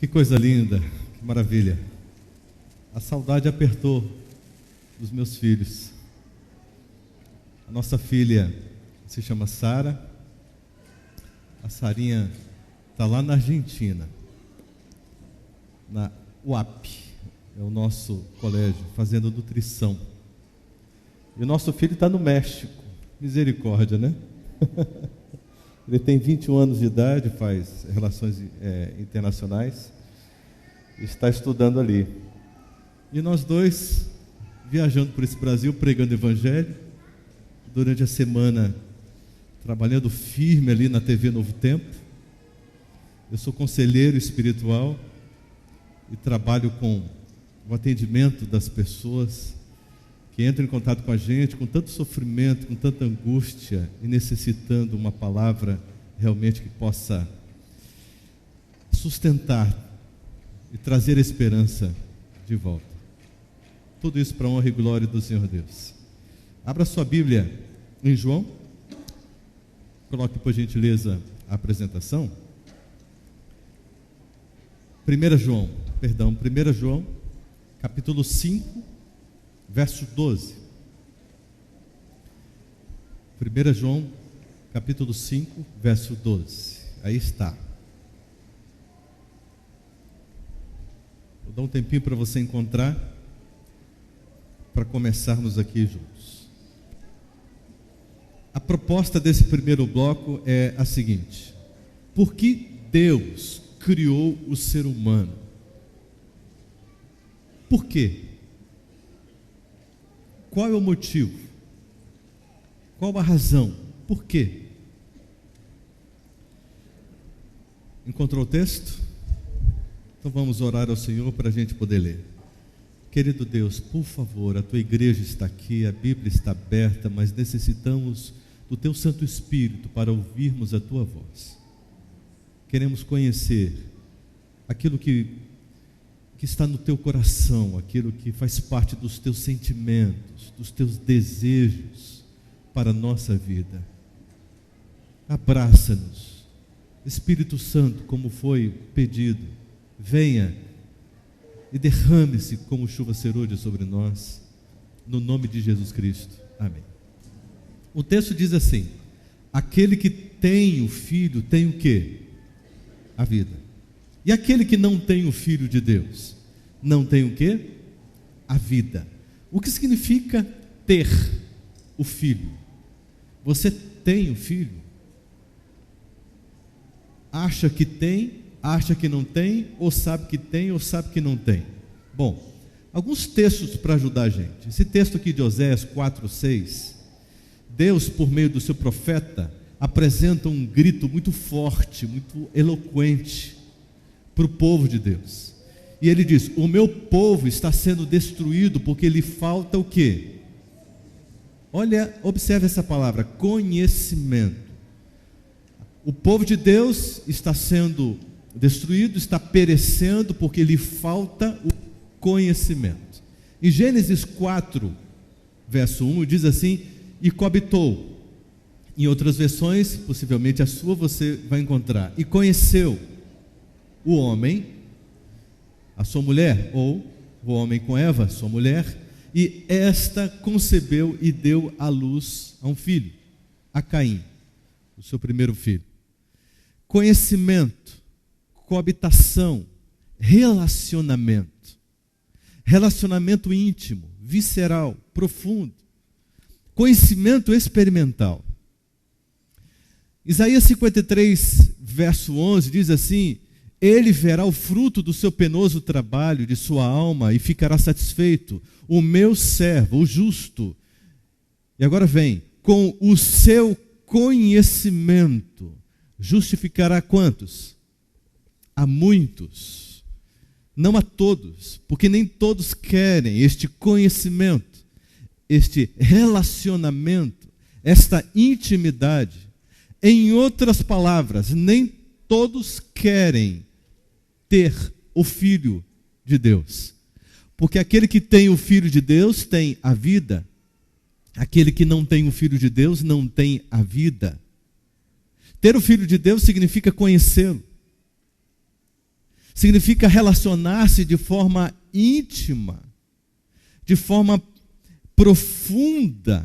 Que coisa linda, que maravilha. A saudade apertou dos meus filhos. A nossa filha se chama Sara. A Sarinha está lá na Argentina, na UAP, é o nosso colégio, fazendo nutrição. E o nosso filho está no México. Misericórdia, né? Ele tem 21 anos de idade, faz relações internacionais, está estudando ali. E nós dois, viajando por esse Brasil, pregando evangelho, durante a semana, trabalhando firme ali na TV Novo Tempo. Eu sou conselheiro espiritual e trabalho com o atendimento das pessoas que entram em contato com a gente, com tanto sofrimento, com tanta angústia e necessitando uma palavra realmente que possa sustentar e trazer esperança de volta. Tudo isso para a honra e glória do Senhor Deus. Abra sua Bíblia em João. Coloque, por gentileza, a apresentação. 1 João, capítulo 5, verso 12. 1 João, capítulo 5, verso 12. Aí está. Vou dar um tempinho para você encontrar, para começarmos aqui juntos. A proposta desse primeiro bloco é a seguinte: por que Deus criou o ser humano? Por quê? Qual é o motivo? Qual a razão? Por quê? Encontrou o texto? Então vamos orar ao Senhor para a gente poder ler. Querido Deus, por favor, a tua igreja está aqui, a Bíblia está aberta, mas necessitamos do teu Santo Espírito para ouvirmos a tua voz. Queremos conhecer aquilo que está no teu coração, aquilo que faz parte dos teus sentimentos, dos teus desejos para a nossa vida. Abraça-nos, Espírito Santo, como foi pedido, venha e derrame-se como chuva serôdia sobre nós, no nome de Jesus Cristo, amém. O texto diz assim: aquele que tem o Filho tem o quê? A vida. E aquele que não tem o Filho de Deus, não tem o quê? A vida. O que significa ter o Filho? Você tem o Filho? Acha que tem, acha que não tem, ou sabe que tem, ou sabe que não tem? Bom, alguns textos para ajudar a gente. Esse texto aqui de Oséias 4:6, Deus, por meio do seu profeta, apresenta um grito muito forte, muito eloquente para o povo de Deus. E ele diz: o meu povo está sendo destruído porque lhe falta o quê? Olha, observe essa palavra, conhecimento. O povo de Deus está sendo destruído, está perecendo porque lhe falta o conhecimento. Em Gênesis 4, verso 1, diz assim: e coabitou. Em outras versões, possivelmente a sua, você vai encontrar: e conheceu o homem, a sua mulher, ou o homem com Eva, sua mulher, e esta concebeu e deu à luz a um filho, a Caim, o seu primeiro filho. Conhecimento, coabitação, relacionamento íntimo, visceral, profundo, conhecimento experimental. Isaías 53, verso 11 diz assim: ele verá o fruto do seu penoso trabalho, de sua alma, e ficará satisfeito. O meu servo, o justo. E agora vem: com o seu conhecimento, justificará quantos? A muitos. Não a todos, porque nem todos querem este conhecimento, este relacionamento, esta intimidade. Em outras palavras, nem todos querem ter o Filho de Deus, porque aquele que tem o Filho de Deus tem a vida, aquele que não tem o Filho de Deus não tem a vida. Ter o Filho de Deus significa conhecê-lo. significa relacionar-se de forma íntima, de forma profunda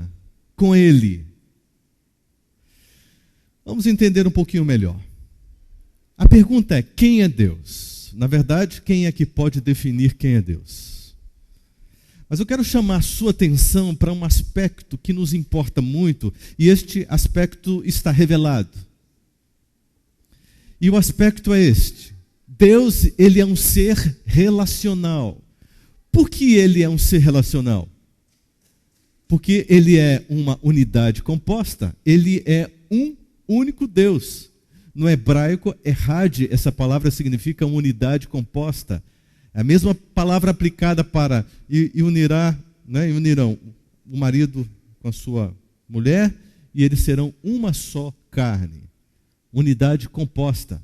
com Ele. Vamos entender um pouquinho melhor. A pergunta é: quem é Deus? Na verdade, quem é que pode definir quem é Deus? Mas eu quero chamar a sua atenção para um aspecto que nos importa muito, e este aspecto está revelado. E o aspecto é este: Deus, ele é um ser relacional. Por que ele é um ser relacional? Porque ele é uma unidade composta, ele é um único Deus. No hebraico, errad, essa palavra significa unidade composta. É a mesma palavra aplicada para e unirá, né? E unirão o marido com a sua mulher e eles serão uma só carne. Unidade composta.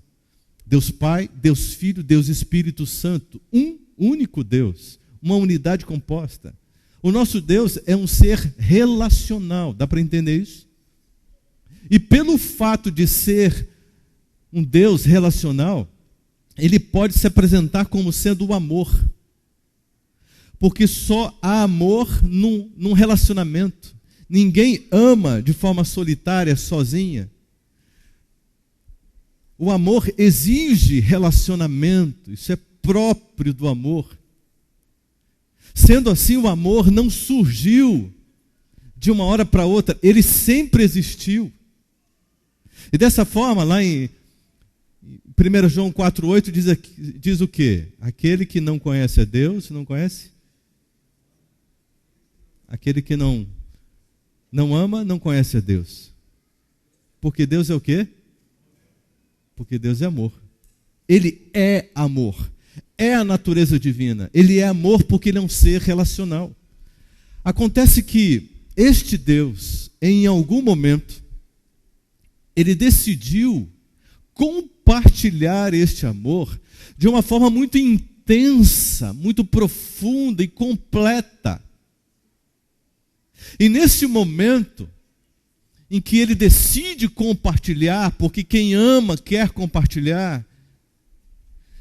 Deus Pai, Deus Filho, Deus Espírito Santo. Um único Deus. Uma unidade composta. O nosso Deus é um ser relacional. Dá para entender isso? E pelo fato de ser um Deus relacional, ele pode se apresentar como sendo o amor. Porque só há amor num relacionamento. Ninguém ama de forma solitária, sozinha. O amor exige relacionamento. Isso é próprio do amor. Sendo assim, o amor não surgiu de uma hora para outra. Ele sempre existiu. E dessa forma, lá em 1 João 4,8 diz o quê? Aquele que não conhece a Deus, não conhece? Aquele que não ama, não conhece a Deus. Porque Deus é o quê? Porque Deus é amor. Ele é amor. É a natureza divina. Ele é amor porque ele é um ser relacional. Acontece que este Deus, em algum momento, ele decidiu compartilhar este amor de uma forma muito intensa, muito profunda e completa. E nesse momento em que ele decide compartilhar, porque quem ama quer compartilhar,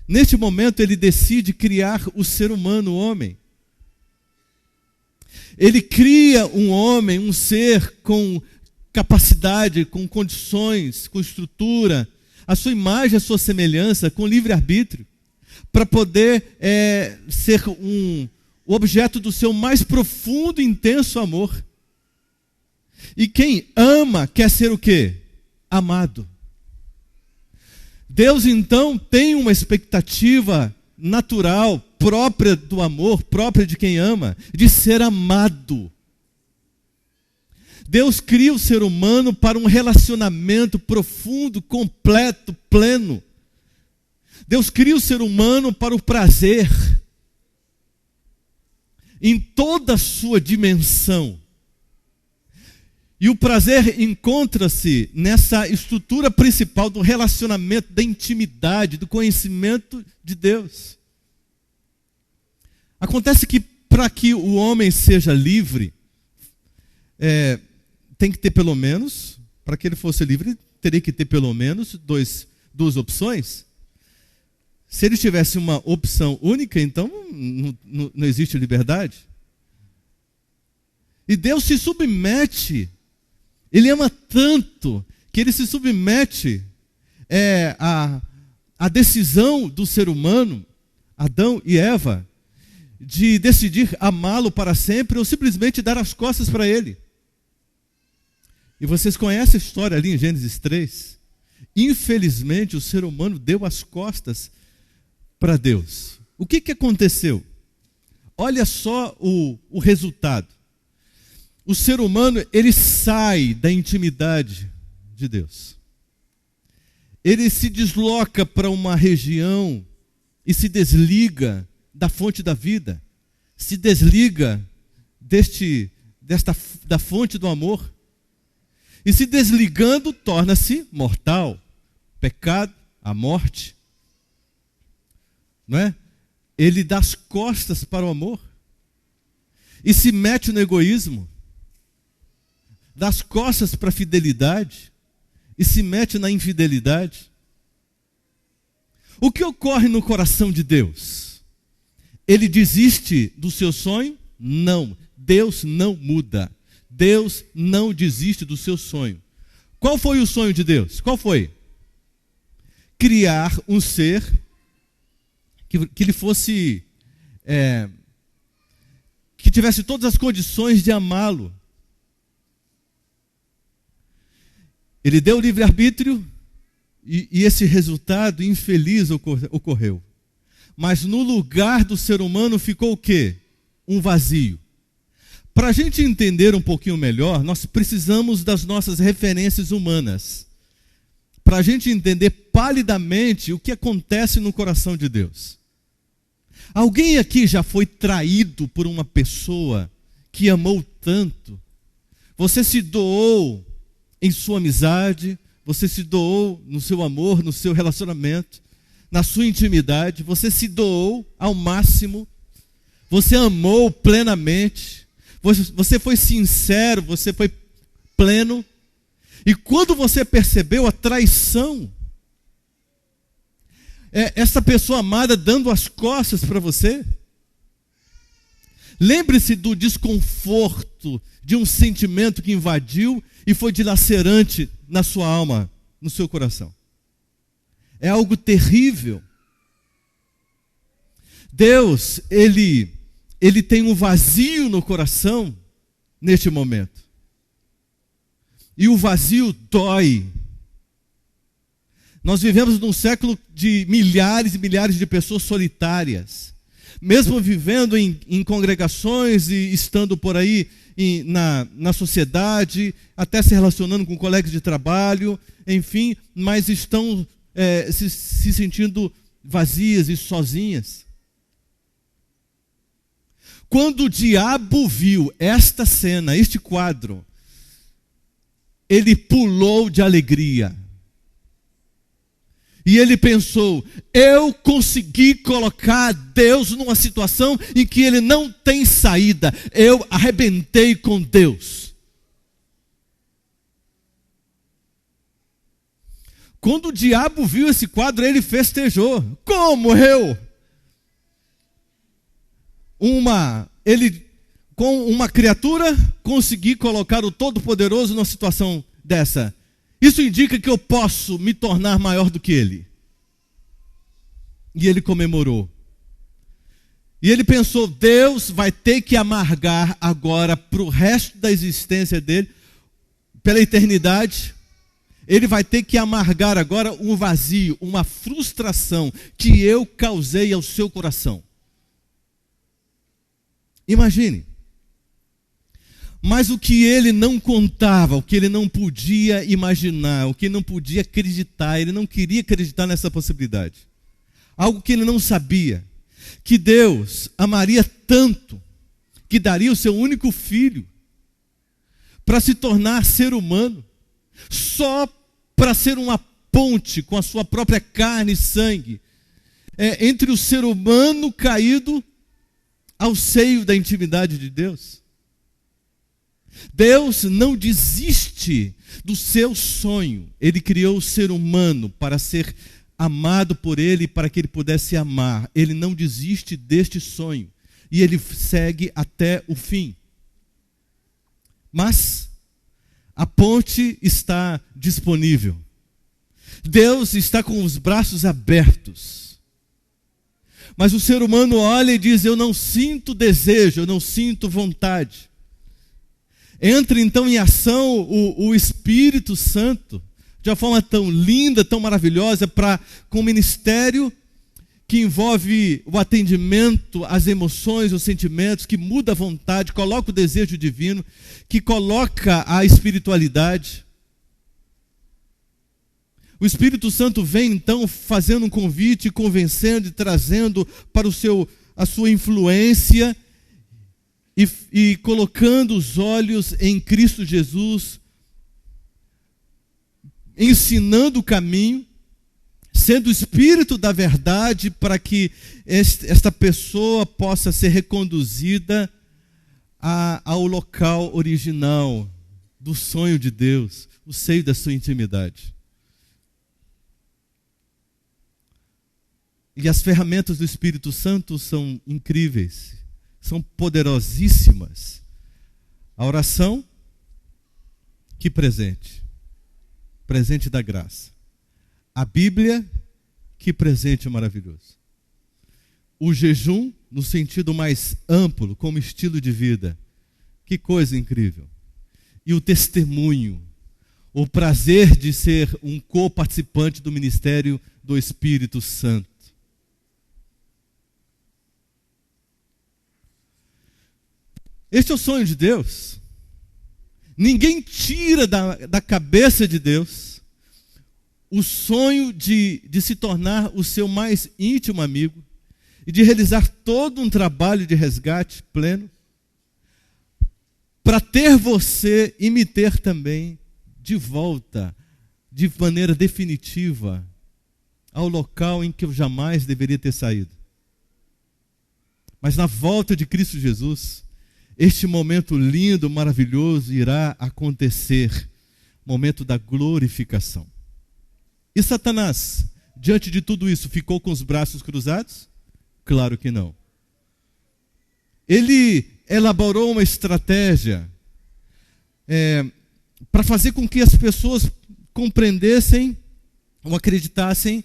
neste momento ele decide criar o ser humano, o homem. Ele cria um homem, um ser com capacidade, com condições, com estrutura, a sua imagem, a sua semelhança, com livre-arbítrio, para poder ser o objeto do seu mais profundo e intenso amor. E quem ama quer ser o quê? Amado. Deus então tem uma expectativa natural, própria do amor, própria de quem ama, de ser amado. Deus cria o ser humano para um relacionamento profundo, completo, pleno. Deus cria o ser humano para o prazer, em toda a sua dimensão. E o prazer encontra-se nessa estrutura principal do relacionamento, da intimidade, do conhecimento de Deus. Acontece que para que o homem seja livre, tem que ter pelo menos, para que ele fosse livre, teria que ter pelo menos duas opções. Se ele tivesse uma opção única, então não existe liberdade. E Deus se submete, ele ama tanto, que ele se submete à decisão do ser humano, Adão e Eva, de decidir amá-lo para sempre ou simplesmente dar as costas para ele. E vocês conhecem a história ali em Gênesis 3? Infelizmente, o ser humano deu as costas para Deus. O que aconteceu? Olha só o resultado. O ser humano, ele sai da intimidade de Deus. Ele se desloca para uma região e se desliga da fonte da vida. Se desliga da fonte do amor. E se desligando, torna-se mortal. Pecado, a morte. Não é? Ele dá as costas para o amor. E se mete no egoísmo. Dá as costas para a fidelidade. E se mete na infidelidade. O que ocorre no coração de Deus? Ele desiste do seu sonho? Não. Deus não muda. Deus não desiste do seu sonho. Qual foi o sonho de Deus? Qual foi? Criar um ser que ele fosse, que tivesse todas as condições de amá-lo. Ele deu o livre-arbítrio e esse resultado infeliz ocorreu. Mas no lugar do ser humano ficou o quê? Um vazio. Para a gente entender um pouquinho melhor, nós precisamos das nossas referências humanas. Para a gente entender palidamente o que acontece no coração de Deus. Alguém aqui já foi traído por uma pessoa que amou tanto? Você se doou em sua amizade, você se doou no seu amor, no seu relacionamento, na sua intimidade, você se doou ao máximo, você amou plenamente, você foi sincero, você foi pleno, e quando você percebeu a traição, essa pessoa amada dando as costas para você, lembre-se do desconforto de um sentimento que invadiu e foi dilacerante na sua alma, no seu coração. É algo terrível. Deus, Ele tem um vazio no coração neste momento. E o vazio dói. Nós vivemos num século de milhares e milhares de pessoas solitárias. Mesmo vivendo em congregações e estando por aí na sociedade, até se relacionando com colegas de trabalho, enfim, mas estão se sentindo vazias e sozinhas. Quando o diabo viu esta cena, este quadro, ele pulou de alegria. E ele pensou, eu consegui colocar Deus numa situação em que ele não tem saída. Eu arrebentei com Deus. Quando o diabo viu esse quadro, ele festejou. Como eu? Com uma criatura, consegui colocar o Todo-Poderoso numa situação dessa. Isso indica que eu posso me tornar maior do que ele. E ele comemorou. E ele pensou, Deus vai ter que amargar agora para o resto da existência dele, pela eternidade. Ele vai ter que amargar agora um vazio, uma frustração que eu causei ao seu coração. Imagine. Mas o que ele não contava, o que ele não podia imaginar, o que ele não podia acreditar, ele não queria acreditar nessa possibilidade. Algo que ele não sabia, que Deus amaria tanto, que daria o seu único filho para se tornar ser humano, só para ser uma ponte com a sua própria carne e sangue, entre o ser humano caído ao seio da intimidade de Deus. Deus não desiste do seu sonho. Ele criou o ser humano para ser amado por ele, para que ele pudesse amar. Ele não desiste deste sonho. E ele segue até o fim. Mas a ponte está disponível. Deus está com os braços abertos. Mas o ser humano olha e diz, eu não sinto desejo, eu não sinto vontade. Entra então em ação o Espírito Santo, de uma forma tão linda, tão maravilhosa, com um ministério que envolve o atendimento às emoções, os sentimentos, que muda a vontade, coloca o desejo divino, que coloca a espiritualidade. O Espírito Santo vem então fazendo um convite, convencendo e trazendo para a sua influência, e colocando os olhos em Cristo Jesus, ensinando o caminho, sendo o Espírito da verdade para que esta pessoa possa ser reconduzida ao local original do sonho de Deus, o seio da sua intimidade. E as ferramentas do Espírito Santo são incríveis, são poderosíssimas. A oração, que presente. Presente da graça. A Bíblia, que presente maravilhoso. O jejum, no sentido mais amplo, como estilo de vida. Que coisa incrível. E o testemunho, o prazer de ser um co-participante do ministério do Espírito Santo. Este é o sonho de Deus. Ninguém tira da cabeça de Deus o sonho de se tornar o seu mais íntimo amigo e de realizar todo um trabalho de resgate pleno para ter você e me ter também de volta, de maneira definitiva, ao local em que eu jamais deveria ter saído. Mas na volta de Cristo Jesus, este momento lindo, maravilhoso irá acontecer, momento da glorificação. E Satanás, diante de tudo isso, ficou com os braços cruzados? Claro que não. Ele elaborou uma estratégia para fazer com que as pessoas compreendessem ou acreditassem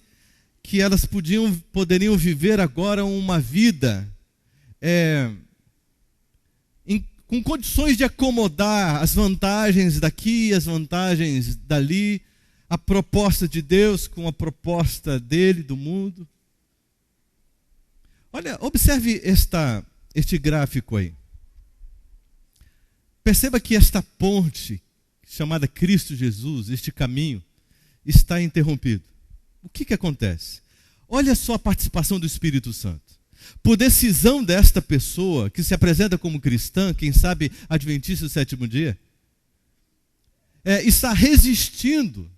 que elas poderiam viver agora uma vida com condições de acomodar as vantagens daqui, as vantagens dali, a proposta de Deus com a proposta dele, do mundo. Olha, observe este gráfico aí. Perceba que esta ponte, chamada Cristo Jesus, este caminho, está interrompido. O que acontece? Olha só a participação do Espírito Santo. Por decisão desta pessoa, que se apresenta como cristã, quem sabe adventista do sétimo dia, está resistindo,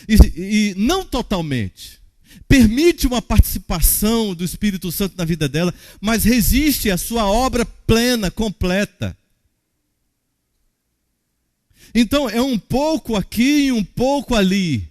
e não totalmente, permite uma participação do Espírito Santo na vida dela, mas resiste à sua obra plena, completa. Então é um pouco aqui e um pouco ali.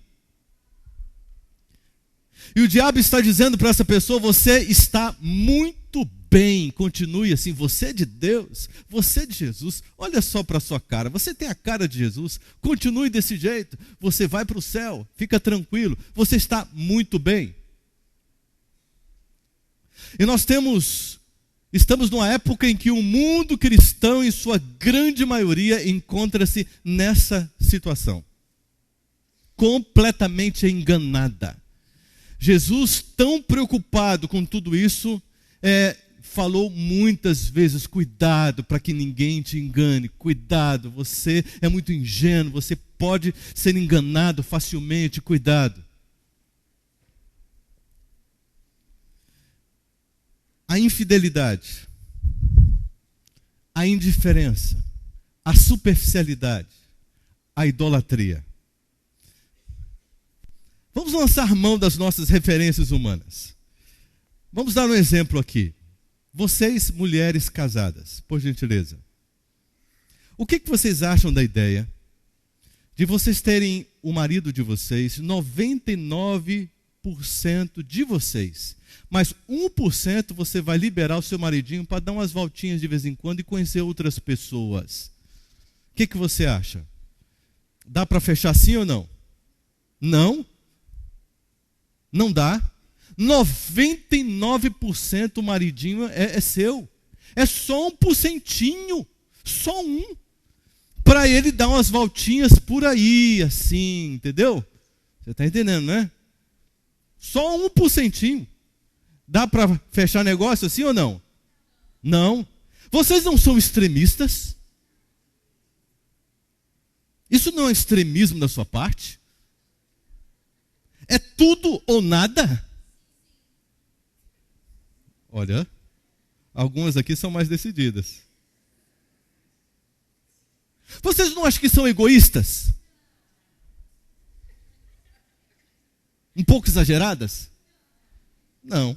E o diabo está dizendo para essa pessoa: você está muito bem, continue assim, você é de Deus, você é de Jesus, olha só para a sua cara, você tem a cara de Jesus, continue desse jeito, você vai para o céu, fica tranquilo, você está muito bem. E nós estamos numa época em que o mundo cristão, em sua grande maioria, encontra-se nessa situação, completamente enganada. Jesus, tão preocupado com tudo isso, falou muitas vezes: cuidado para que ninguém te engane, cuidado, você é muito ingênuo, você pode ser enganado facilmente, cuidado. A infidelidade, a indiferença, a superficialidade, a idolatria. Vamos lançar mão das nossas referências humanas. Vamos dar um exemplo aqui. Vocês, mulheres casadas, por gentileza. O que vocês acham da ideia de vocês terem o marido de vocês, 99% de vocês, mas 1% você vai liberar o seu maridinho para dar umas voltinhas de vez em quando e conhecer outras pessoas? O que você acha? Dá para fechar sim ou não? Não? Não dá. 99% o maridinho é seu. É só 1%, só um, para ele dar umas voltinhas por aí, assim, entendeu? Você está entendendo, né? Só 1%. Dá para fechar negócio assim ou não? Não. Vocês não são extremistas? Isso não é extremismo da sua parte? É tudo ou nada? Olha, algumas aqui são mais decididas. Vocês não acham que são egoístas? Um pouco exageradas? Não.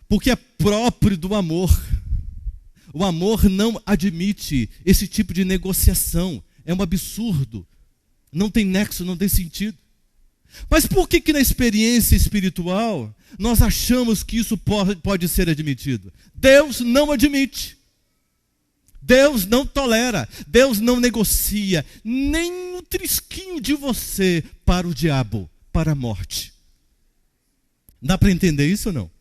Porque é próprio do amor. O amor não admite esse tipo de negociação. É um absurdo. Não tem nexo, não tem sentido. Mas por que na experiência espiritual nós achamos que isso pode ser admitido? Deus não admite. Deus não tolera. Deus não negocia nem um trisquinho de você para o diabo, para a morte. Dá para entender isso ou não?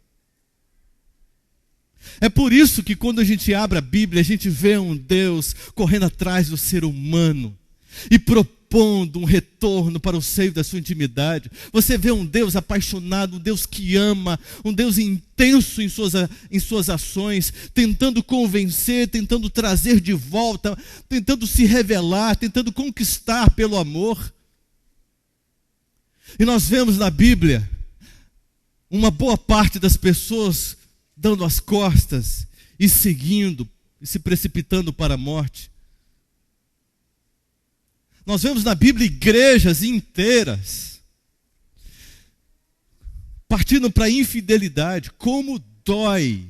É por isso que quando a gente abre a Bíblia, a gente vê um Deus correndo atrás do ser humano e propondo um retorno para o seio da sua intimidade. Você vê um Deus apaixonado, um Deus que ama, um Deus intenso em suas ações, tentando convencer, tentando trazer de volta, tentando se revelar, tentando conquistar pelo amor. E nós vemos na Bíblia uma boa parte das pessoas dando as costas e seguindo, e se precipitando para a morte. Nós vemos na Bíblia igrejas inteiras partindo para a infidelidade. Como dói!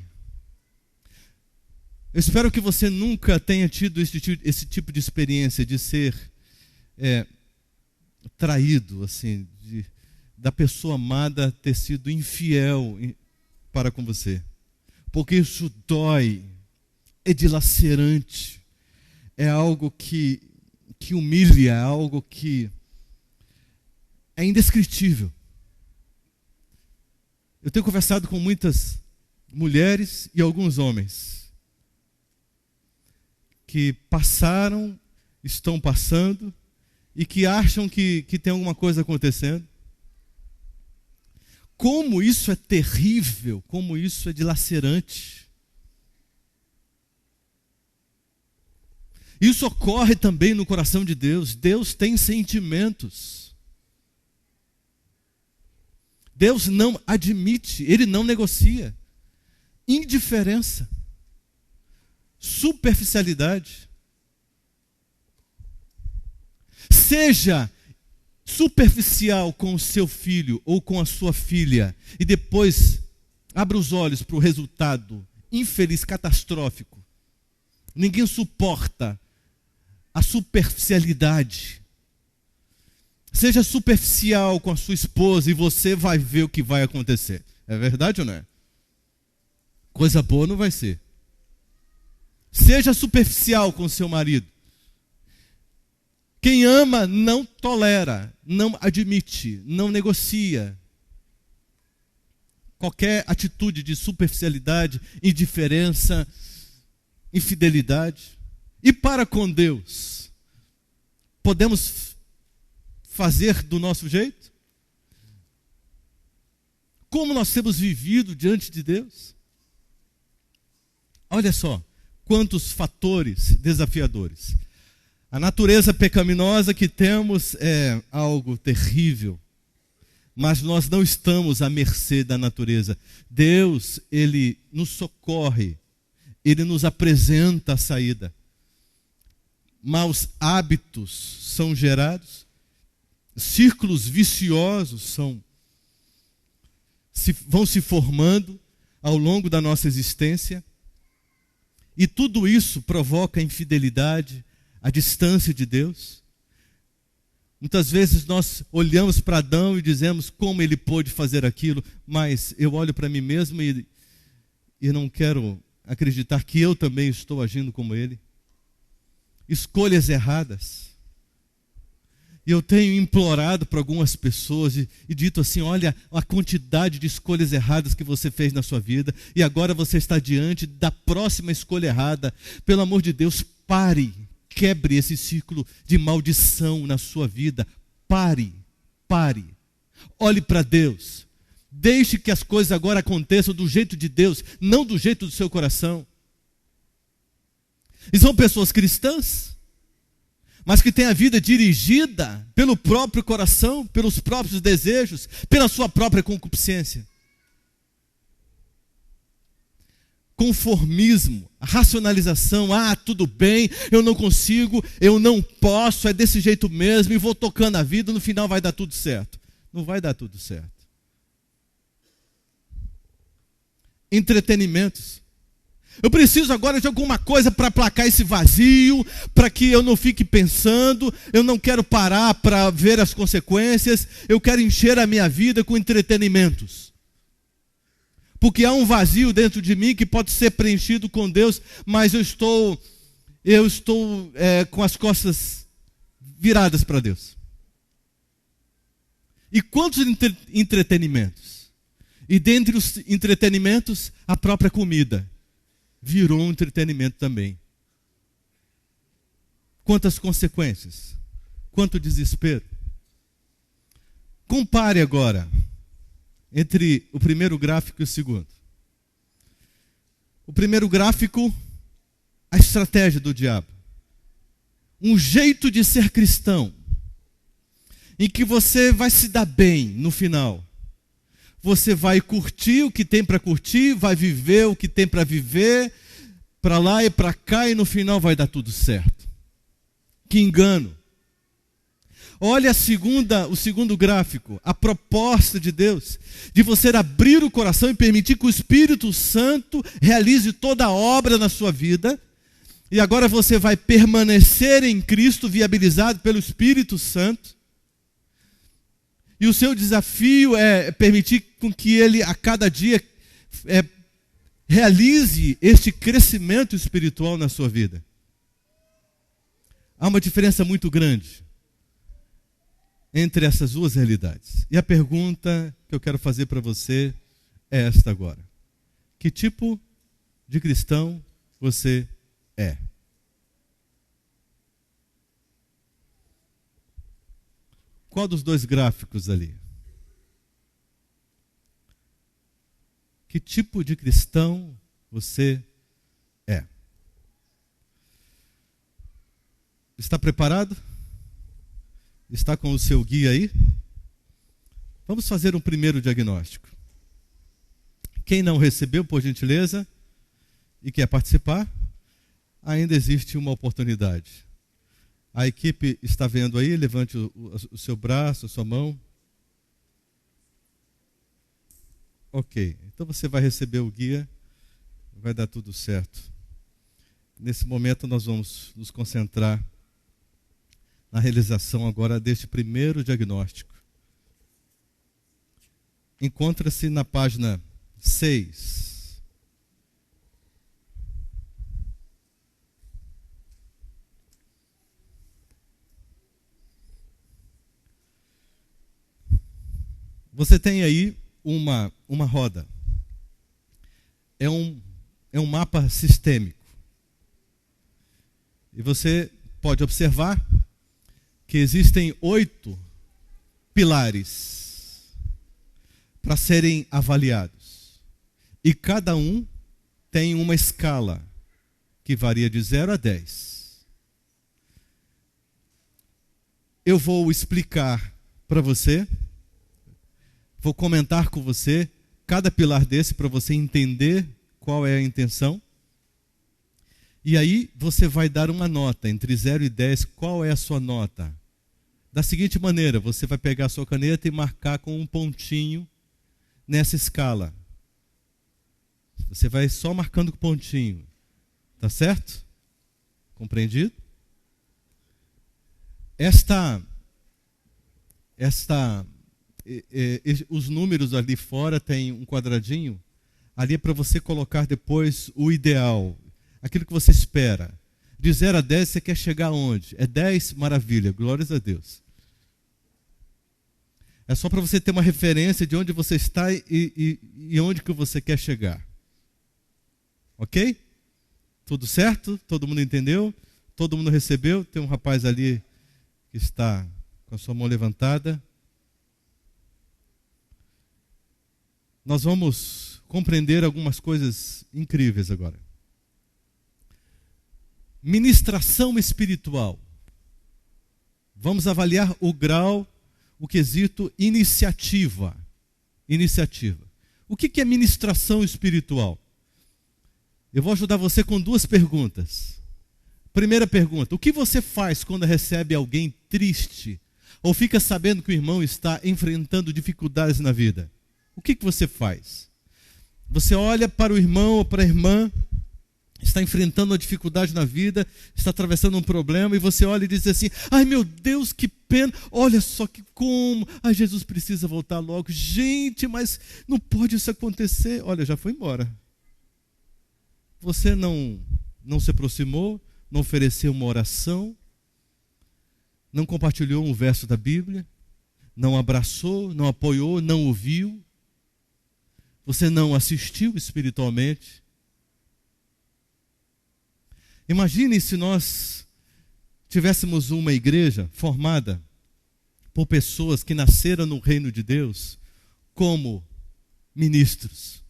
Eu espero que você nunca tenha tido esse tipo de experiência de ser traído, assim, da pessoa amada ter sido infiel para com você. Porque isso dói, é dilacerante, é algo que humilha, é algo que é indescritível. Eu tenho conversado com muitas mulheres e alguns homens que passaram, estão passando e que acham que tem alguma coisa acontecendo. Como isso é terrível, como isso é dilacerante. Isso ocorre também no coração de Deus. Deus tem sentimentos. Deus não admite, Ele não negocia. Indiferença. Superficialidade. Seja superficial com o seu filho ou com a sua filha e depois abra os olhos para o resultado infeliz, catastrófico. Ninguém suporta a superficialidade. Seja superficial com a sua esposa e você vai ver o que vai acontecer. É verdade ou não é? Coisa boa não vai ser. Seja superficial com o seu marido. Quem ama não tolera, não admite, não negocia. Qualquer atitude de superficialidade, indiferença, infidelidade. E para com Deus, podemos fazer do nosso jeito? Como nós temos vivido diante de Deus? Olha só, quantos fatores desafiadores. A natureza pecaminosa que temos é algo terrível, mas nós não estamos à mercê da natureza. Deus, Ele nos socorre, Ele nos apresenta a saída. Maus hábitos são gerados, círculos viciosos vão se formando ao longo da nossa existência, e tudo isso provoca infidelidade, a distância de Deus. Muitas vezes nós olhamos para Adão e dizemos como ele pôde fazer aquilo, mas eu olho para mim mesmo e não quero acreditar que eu também estou agindo como ele. Escolhas erradas. E eu tenho implorado para algumas pessoas e dito assim: olha a quantidade de escolhas erradas que você fez na sua vida e agora você está diante da próxima escolha errada. Pelo amor de Deus, pare. Quebre esse ciclo de maldição na sua vida. Pare. Olhe para Deus. Deixe que as coisas agora aconteçam do jeito de Deus, não do jeito do seu coração. E são pessoas cristãs, mas que têm a vida dirigida pelo próprio coração, pelos próprios desejos, pela sua própria concupiscência. Conformismo, racionalização, tudo bem, eu não consigo, eu não posso, é desse jeito mesmo, e vou tocando a vida, no final vai dar tudo certo. Não vai dar tudo certo. Entretenimentos. Eu preciso agora de alguma coisa para aplacar esse vazio, para que eu não fique pensando, eu não quero parar para ver as consequências, eu quero encher a minha vida com entretenimentos. Porque há um vazio dentro de mim que pode ser preenchido com Deus, mas eu estou com as costas viradas para Deus. E quantos entretenimentos? E dentre os entretenimentos, a própria comida virou um entretenimento também. Quantas consequências? Quanto desespero? Compare agora entre o primeiro gráfico e o segundo. O primeiro gráfico, a estratégia do diabo. Um jeito de ser cristão, em que você vai se dar bem no final. Você vai curtir o que tem para curtir, vai viver o que tem para viver, para lá e para cá, e no final vai dar tudo certo. Que engano. Olha o segundo gráfico, a proposta de Deus, de você abrir o coração e permitir que o Espírito Santo realize toda a obra na sua vida, e agora você vai permanecer em Cristo, viabilizado pelo Espírito Santo. E o seu desafio é permitir com que Ele, a cada dia, realize este crescimento espiritual na sua vida. Há uma diferença muito grande entre essas duas realidades. E a pergunta que eu quero fazer para você é esta agora. Que tipo de cristão você é? Qual dos dois gráficos ali? Que tipo de cristão você é? Está preparado? Está com o seu guia aí? Vamos fazer um primeiro diagnóstico. Quem não recebeu, por gentileza, e quer participar, ainda existe uma oportunidade. A equipe está vendo aí, levante o seu braço, a sua mão. Ok, então você vai receber o guia, vai dar tudo certo. Nesse momento nós vamos nos concentrar na realização agora deste primeiro diagnóstico. Encontra-se na página 6. Você tem aí uma roda. É um mapa sistêmico. E você pode observar que existem 8 pilares para serem avaliados. E cada um tem uma escala que varia de 0 a 10. Eu vou explicar para você, vou comentar com você cada pilar desse para você entender qual é a intenção. E aí você vai dar uma nota entre 0 e 10. Qual é a sua nota? Da seguinte maneira, você vai pegar a sua caneta e marcar com um pontinho nessa escala. Você vai só marcando com pontinho. Tá certo? Compreendido? Os números ali fora tem um quadradinho. Ali é para você colocar depois o ideal. Aquilo que você espera. De 0 a 10 você quer chegar aonde? É 10? Maravilha, glórias a Deus. É só para você ter uma referência de onde você está e onde que você quer chegar. Ok? Tudo certo? Todo mundo entendeu? Todo mundo recebeu? Tem um rapaz ali que está com a sua mão levantada. Nós vamos compreender algumas coisas incríveis agora. Ministração espiritual. Vamos avaliar o grau, o quesito iniciativa. Iniciativa. O que é ministração espiritual? Eu vou ajudar você com 2 perguntas. Primeira pergunta: o que você faz quando recebe alguém triste ou fica sabendo que o irmão está enfrentando dificuldades na vida? O que você faz? Você olha para o irmão ou para a irmã está enfrentando uma dificuldade na vida, está atravessando um problema, e você olha e diz assim: ai meu Deus, que pena, olha só que como, ai Jesus precisa voltar logo, gente, mas não pode isso acontecer. Olha, já foi embora. Você não se aproximou, não ofereceu uma oração, não compartilhou um verso da Bíblia, não abraçou, não apoiou, não ouviu, você não assistiu espiritualmente. Imagine se nós tivéssemos uma igreja formada por pessoas que nasceram no reino de Deus como ministros,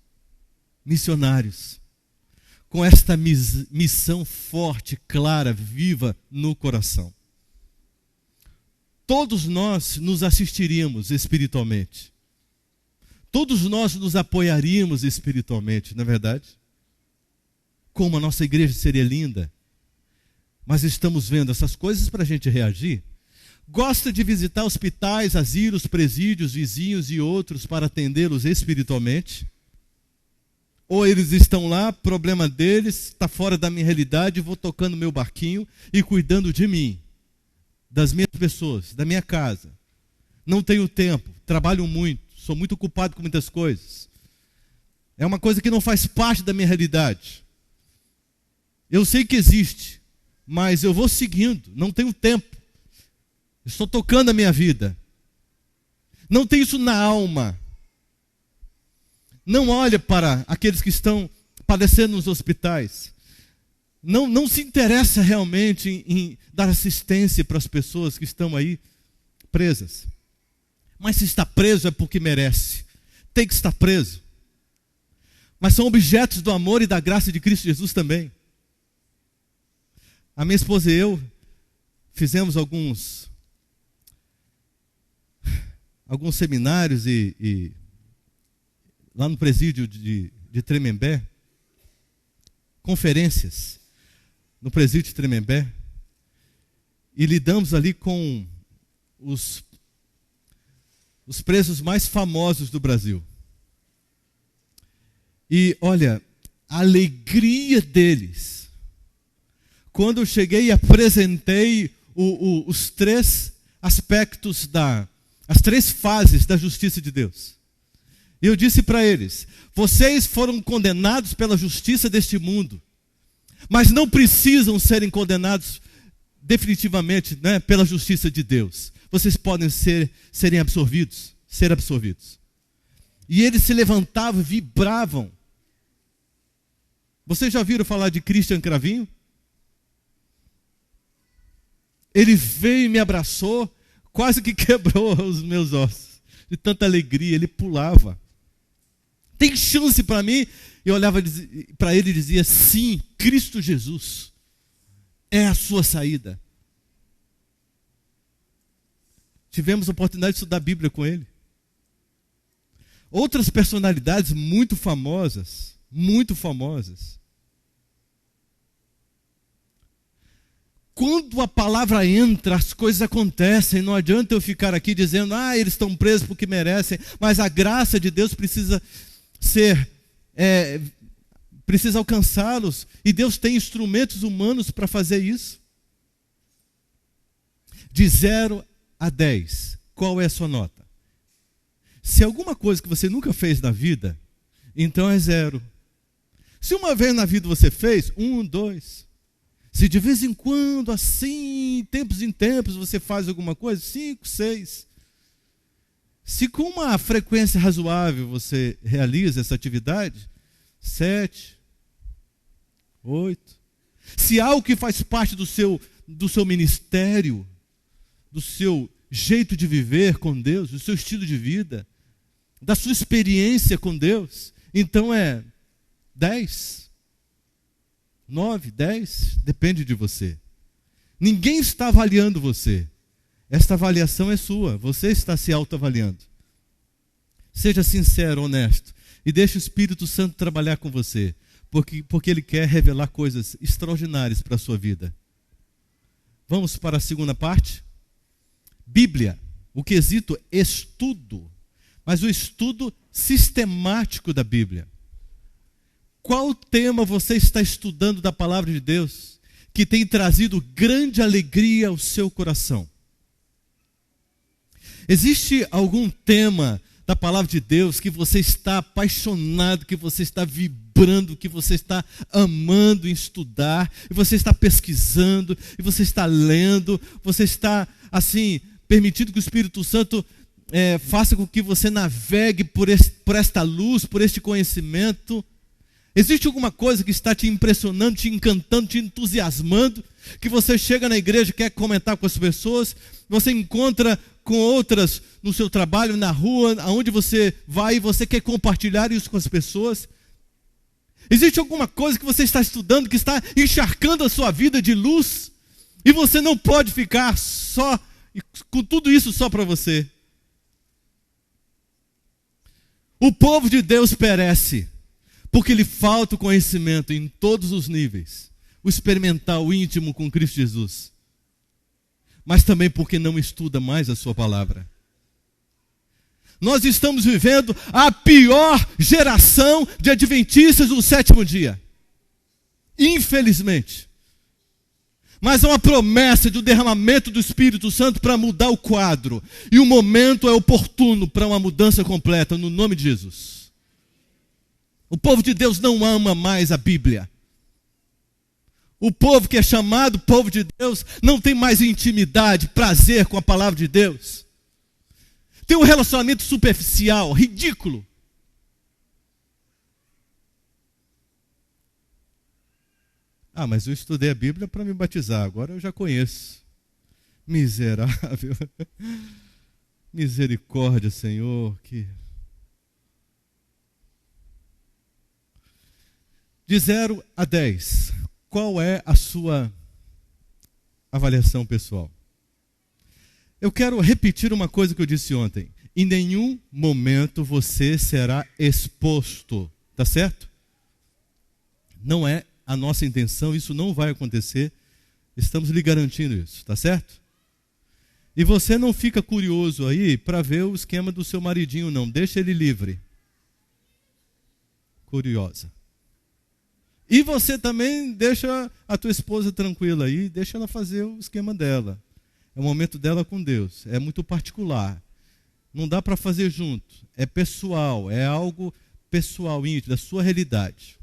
missionários, com esta missão forte, clara, viva no coração. Todos nós nos assistiríamos espiritualmente. Todos nós nos apoiaríamos espiritualmente, não é verdade? Como a nossa igreja seria linda. Mas estamos vendo essas coisas para a gente reagir. Gosta de visitar hospitais, asilos, presídios, vizinhos e outros para atendê-los espiritualmente? Ou eles estão lá, problema deles, está fora da minha realidade, vou tocando meu barquinho e cuidando de mim, das minhas pessoas, da minha casa. Não tenho tempo, trabalho muito, sou muito ocupado com muitas coisas. É uma coisa que não faz parte da minha realidade. Eu sei que existe, mas eu vou seguindo, não tenho tempo. Estou tocando a minha vida. Não tem isso na alma. Não olha para aqueles que estão padecendo nos hospitais. Não se interessa realmente em dar assistência para as pessoas que estão aí presas. Mas se está preso é porque merece. Tem que estar preso. Mas são objetos do amor e da graça de Cristo Jesus também. A minha esposa e eu fizemos alguns seminários e lá no presídio de Tremembé, conferências no presídio de Tremembé, e lidamos ali com os presos mais famosos do Brasil. E olha, a alegria deles, quando eu cheguei e apresentei os três aspectos as três fases da justiça de Deus. E eu disse para eles: vocês foram condenados pela justiça deste mundo, mas não precisam serem condenados definitivamente, né, pela justiça de Deus. Vocês podem ser absorvidos. E eles se levantavam e vibravam. Vocês já ouviram falar de Christian Cravinho? Ele veio e me abraçou, quase que quebrou os meus ossos, de tanta alegria, ele pulava. Tem chance para mim? Eu olhava para ele e dizia: sim, Cristo Jesus é a sua saída. Tivemos a oportunidade de estudar a Bíblia com ele. Outras personalidades muito famosas. Quando a palavra entra, as coisas acontecem. Não adianta eu ficar aqui dizendo: eles estão presos porque merecem. Mas a graça de Deus precisa precisa alcançá-los. E Deus tem instrumentos humanos para fazer isso. De 0 a 10, qual é a sua nota? Se alguma coisa que você nunca fez na vida, então é 0. Se uma vez na vida você fez, 1, 2. Se de vez em quando, assim, tempos em tempos, você faz alguma coisa, 5, 6. Se com uma frequência razoável você realiza essa atividade, 7, 8. Se algo que faz parte do seu ministério, do seu jeito de viver com Deus, do seu estilo de vida, da sua experiência com Deus, então é 10, 9, 10, depende de você. Ninguém está avaliando você. Esta avaliação é sua, você está se autoavaliando. Seja sincero, honesto, e deixe o Espírito Santo trabalhar com você, porque Ele quer revelar coisas extraordinárias para a sua vida. Vamos para a segunda parte? Bíblia, o quesito estudo, mas o estudo sistemático da Bíblia. Qual tema você está estudando da palavra de Deus que tem trazido grande alegria ao seu coração? Existe algum tema da palavra de Deus que você está apaixonado, que você está vibrando, que você está amando em estudar, e você está pesquisando, e você está lendo, você está, assim, permitindo que o Espírito Santo faça com que você navegue por esta luz, por este conhecimento? Existe alguma coisa que está te impressionando, te encantando, te entusiasmando, que você chega na igreja e quer comentar com as pessoas, você encontra com outras no seu trabalho, na rua, aonde você vai, e você quer compartilhar isso com as pessoas? Existe alguma coisa que você está estudando, que está encharcando a sua vida de luz, e você não pode ficar só, com tudo isso só para você? O povo de Deus perece, porque lhe falta o conhecimento em todos os níveis, o experimental, o íntimo com Cristo Jesus, mas também porque não estuda mais a sua palavra. Nós estamos vivendo a pior geração de adventistas do sétimo dia, infelizmente. Mas há uma promessa de um derramamento do Espírito Santo para mudar o quadro, e o momento é oportuno para uma mudança completa, no nome de Jesus. O povo de Deus não ama mais a Bíblia. O povo que é chamado povo de Deus não tem mais intimidade, prazer com a palavra de Deus. Tem um relacionamento superficial, ridículo. Ah, mas eu estudei a Bíblia para me batizar, agora eu já conheço. Miserável. Misericórdia, Senhor, que... De 0 a 10, qual é a sua avaliação pessoal? Eu quero repetir uma coisa que eu disse ontem. Em nenhum momento você será exposto, tá certo? Não é a nossa intenção, isso não vai acontecer. Estamos lhe garantindo isso, tá certo? E você não fica curioso aí para ver o esquema do seu maridinho, não. Deixa ele livre. Curiosa. E você também deixa a tua esposa tranquila aí, deixa ela fazer o esquema dela. É o momento dela com Deus, é muito particular. Não dá para fazer junto, é pessoal, é algo pessoal, íntimo, da sua realidade.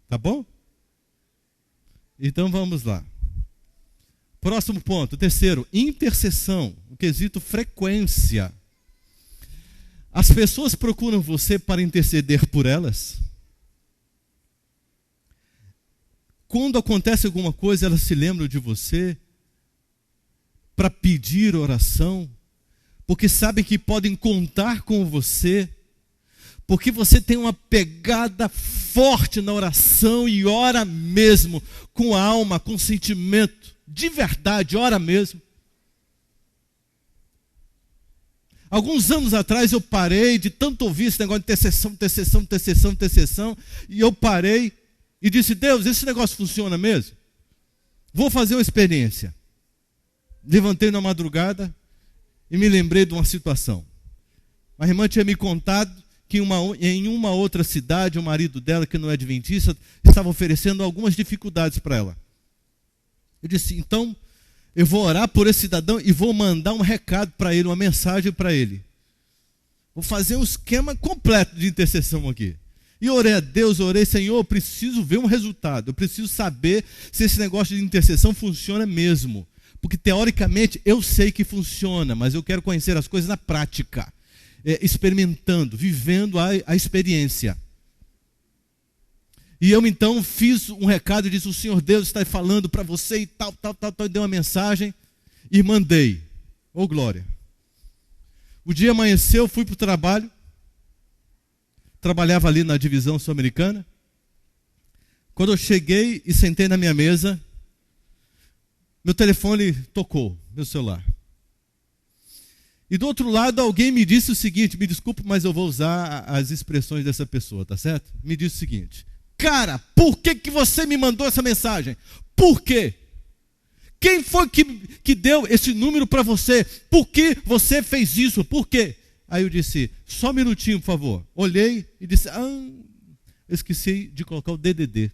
Tá bom? Então vamos lá. Próximo ponto, terceiro, intercessão, o quesito frequência. As pessoas procuram você para interceder por elas? Quando acontece alguma coisa, elas se lembram de você para pedir oração, porque sabem que podem contar com você, porque você tem uma pegada forte na oração e ora mesmo, com a alma, com sentimento, de verdade, ora mesmo. Alguns anos atrás eu parei de tanto ouvir esse negócio de intercessão, e eu parei e disse: Deus, esse negócio funciona mesmo? Vou fazer uma experiência. Levantei na madrugada e me lembrei de uma situação. A irmã tinha me contado que em uma outra cidade, o marido dela, que não é adventista, estava oferecendo algumas dificuldades para ela. Eu disse: então, eu vou orar por esse cidadão e vou mandar um recado para ele, uma mensagem para ele. Vou fazer um esquema completo de intercessão aqui. E orei a Deus, Senhor, eu preciso ver um resultado. Eu preciso saber se esse negócio de intercessão funciona mesmo. Porque teoricamente eu sei que funciona, mas eu quero conhecer as coisas na prática. Experimentando, vivendo a experiência. E eu então fiz um recado e disse: o Senhor Deus está falando para você e tal, e dei uma mensagem e mandei. Ô glória. O dia amanheceu, fui para o trabalho. Trabalhava ali na divisão sul-americana. Quando eu cheguei e sentei na minha mesa, meu telefone tocou, meu celular. E do outro lado alguém me disse o seguinte, me desculpe, mas eu vou usar as expressões dessa pessoa, tá certo? Me disse o seguinte: cara, por que você me mandou essa mensagem? Por quê? Quem foi que deu esse número para você? Por que você fez isso? Por quê? Aí eu disse: só um minutinho, por favor. Olhei e disse: eu esqueci de colocar o DDD.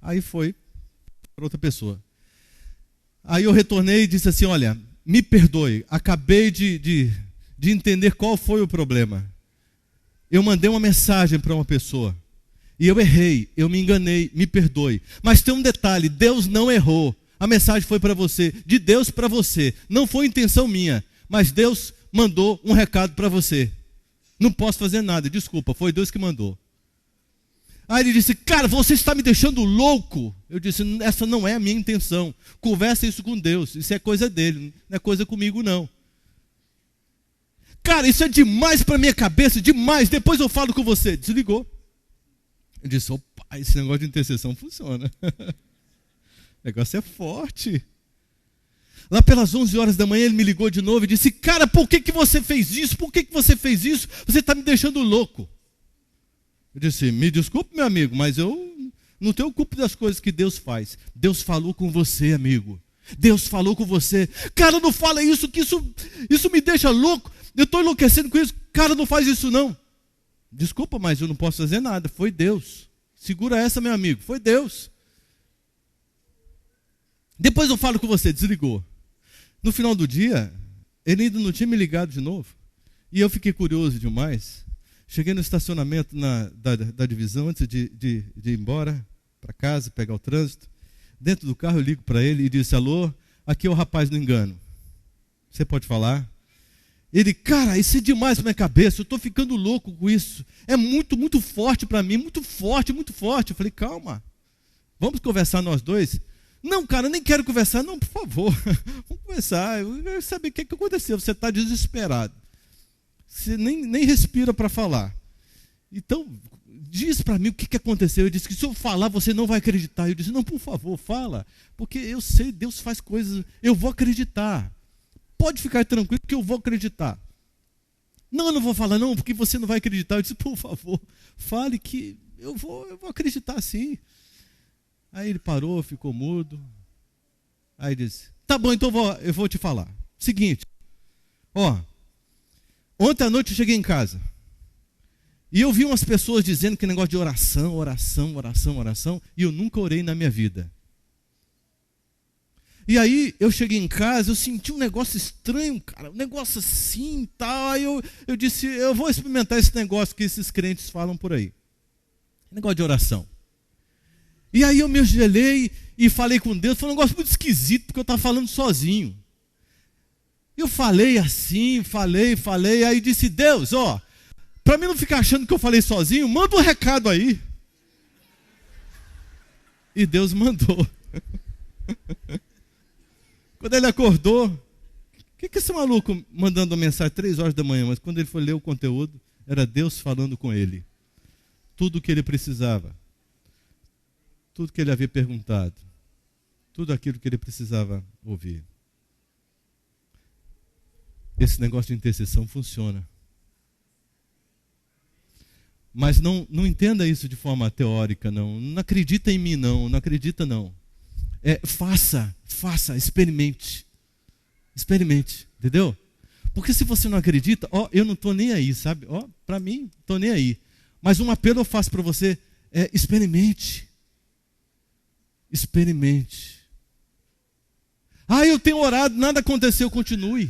Aí foi para outra pessoa. Aí eu retornei e disse assim, olha, me perdoe, acabei de entender qual foi o problema. Eu mandei uma mensagem para uma pessoa. E eu errei, eu me enganei, me perdoe. Mas tem um detalhe, Deus não errou. A mensagem foi para você, de Deus para você. Não foi intenção minha, mas Deus mandou um recado para você. Não posso fazer nada, desculpa, foi Deus que mandou. Aí ele disse, cara, você está me deixando louco. Eu disse, essa não é a minha intenção. Conversa isso com Deus, isso é coisa dele, não é coisa comigo não. Cara, isso é demais para minha cabeça, demais, depois eu falo com você. Desligou. Eu disse, opa, esse negócio de intercessão funciona. O negócio é forte. Lá pelas 11 horas da manhã ele me ligou de novo e disse, cara, por que você fez isso? Por que você fez isso? Você está me deixando louco. Eu disse, me desculpe, meu amigo, mas eu não tenho culpa das coisas que Deus faz. Deus falou com você, amigo. Deus falou com você. Cara, não fala isso, que isso me deixa louco. Eu estou enlouquecendo com isso. Cara, não faz isso não. Desculpa, mas eu não posso fazer nada. Foi Deus. Segura essa, meu amigo. Foi Deus. Depois eu falo com você. Desligou. No final do dia, ele ainda não tinha me ligado de novo. E eu fiquei curioso demais. Cheguei no estacionamento da divisão, antes de ir embora para casa, pegar o trânsito. Dentro do carro eu ligo para ele e disse, alô, aqui é o rapaz do engano. Você pode falar? Ele, cara, isso é demais na minha cabeça, eu estou ficando louco com isso. É muito, muito forte para mim, muito forte, muito forte. Eu falei, calma, vamos conversar nós dois? Não, cara, eu nem quero conversar. Não, por favor, vamos conversar. Eu quero saber o que aconteceu. Você está desesperado. Você nem respira para falar. Então, diz para mim o que aconteceu. Eu disse que se eu falar, você não vai acreditar. Eu disse, não, por favor, fala. Porque eu sei, Deus faz coisas, eu vou acreditar. Pode ficar tranquilo que eu vou acreditar. Não, eu não vou falar não, porque você não vai acreditar. Eu disse, por favor, fale que eu vou acreditar sim. Aí ele parou, ficou mudo. Aí disse, tá bom, então eu vou te falar. Seguinte, ontem à noite eu cheguei em casa. E eu vi umas pessoas dizendo que negócio de oração, oração, oração, oração. E eu nunca orei na minha vida. E aí eu cheguei em casa, eu senti um negócio estranho, cara, um negócio assim e tal. Aí eu disse, eu vou experimentar esse negócio que esses crentes falam por aí. Negócio de oração. E aí eu me ajoelhei e falei com Deus, foi um negócio muito esquisito, porque eu estava falando sozinho. Eu falei assim, falei, aí disse, Deus, para mim não ficar achando que eu falei sozinho, manda um recado aí. E Deus mandou. Quando ele acordou, o que esse maluco mandando uma mensagem 3 horas da manhã? Mas quando ele foi ler o conteúdo, era Deus falando com ele. Tudo o que ele precisava. Tudo que ele havia perguntado. Tudo aquilo que ele precisava ouvir. Esse negócio de intercessão funciona. Mas não entenda isso de forma teórica, não. Não acredita em mim, não acredita, não. Faça, experimente. Experimente, entendeu? Porque se você não acredita, eu não estou nem aí, sabe? Para mim, estou nem aí. Mas um apelo eu faço para você, experimente. Experimente. Eu tenho orado, nada aconteceu, continue.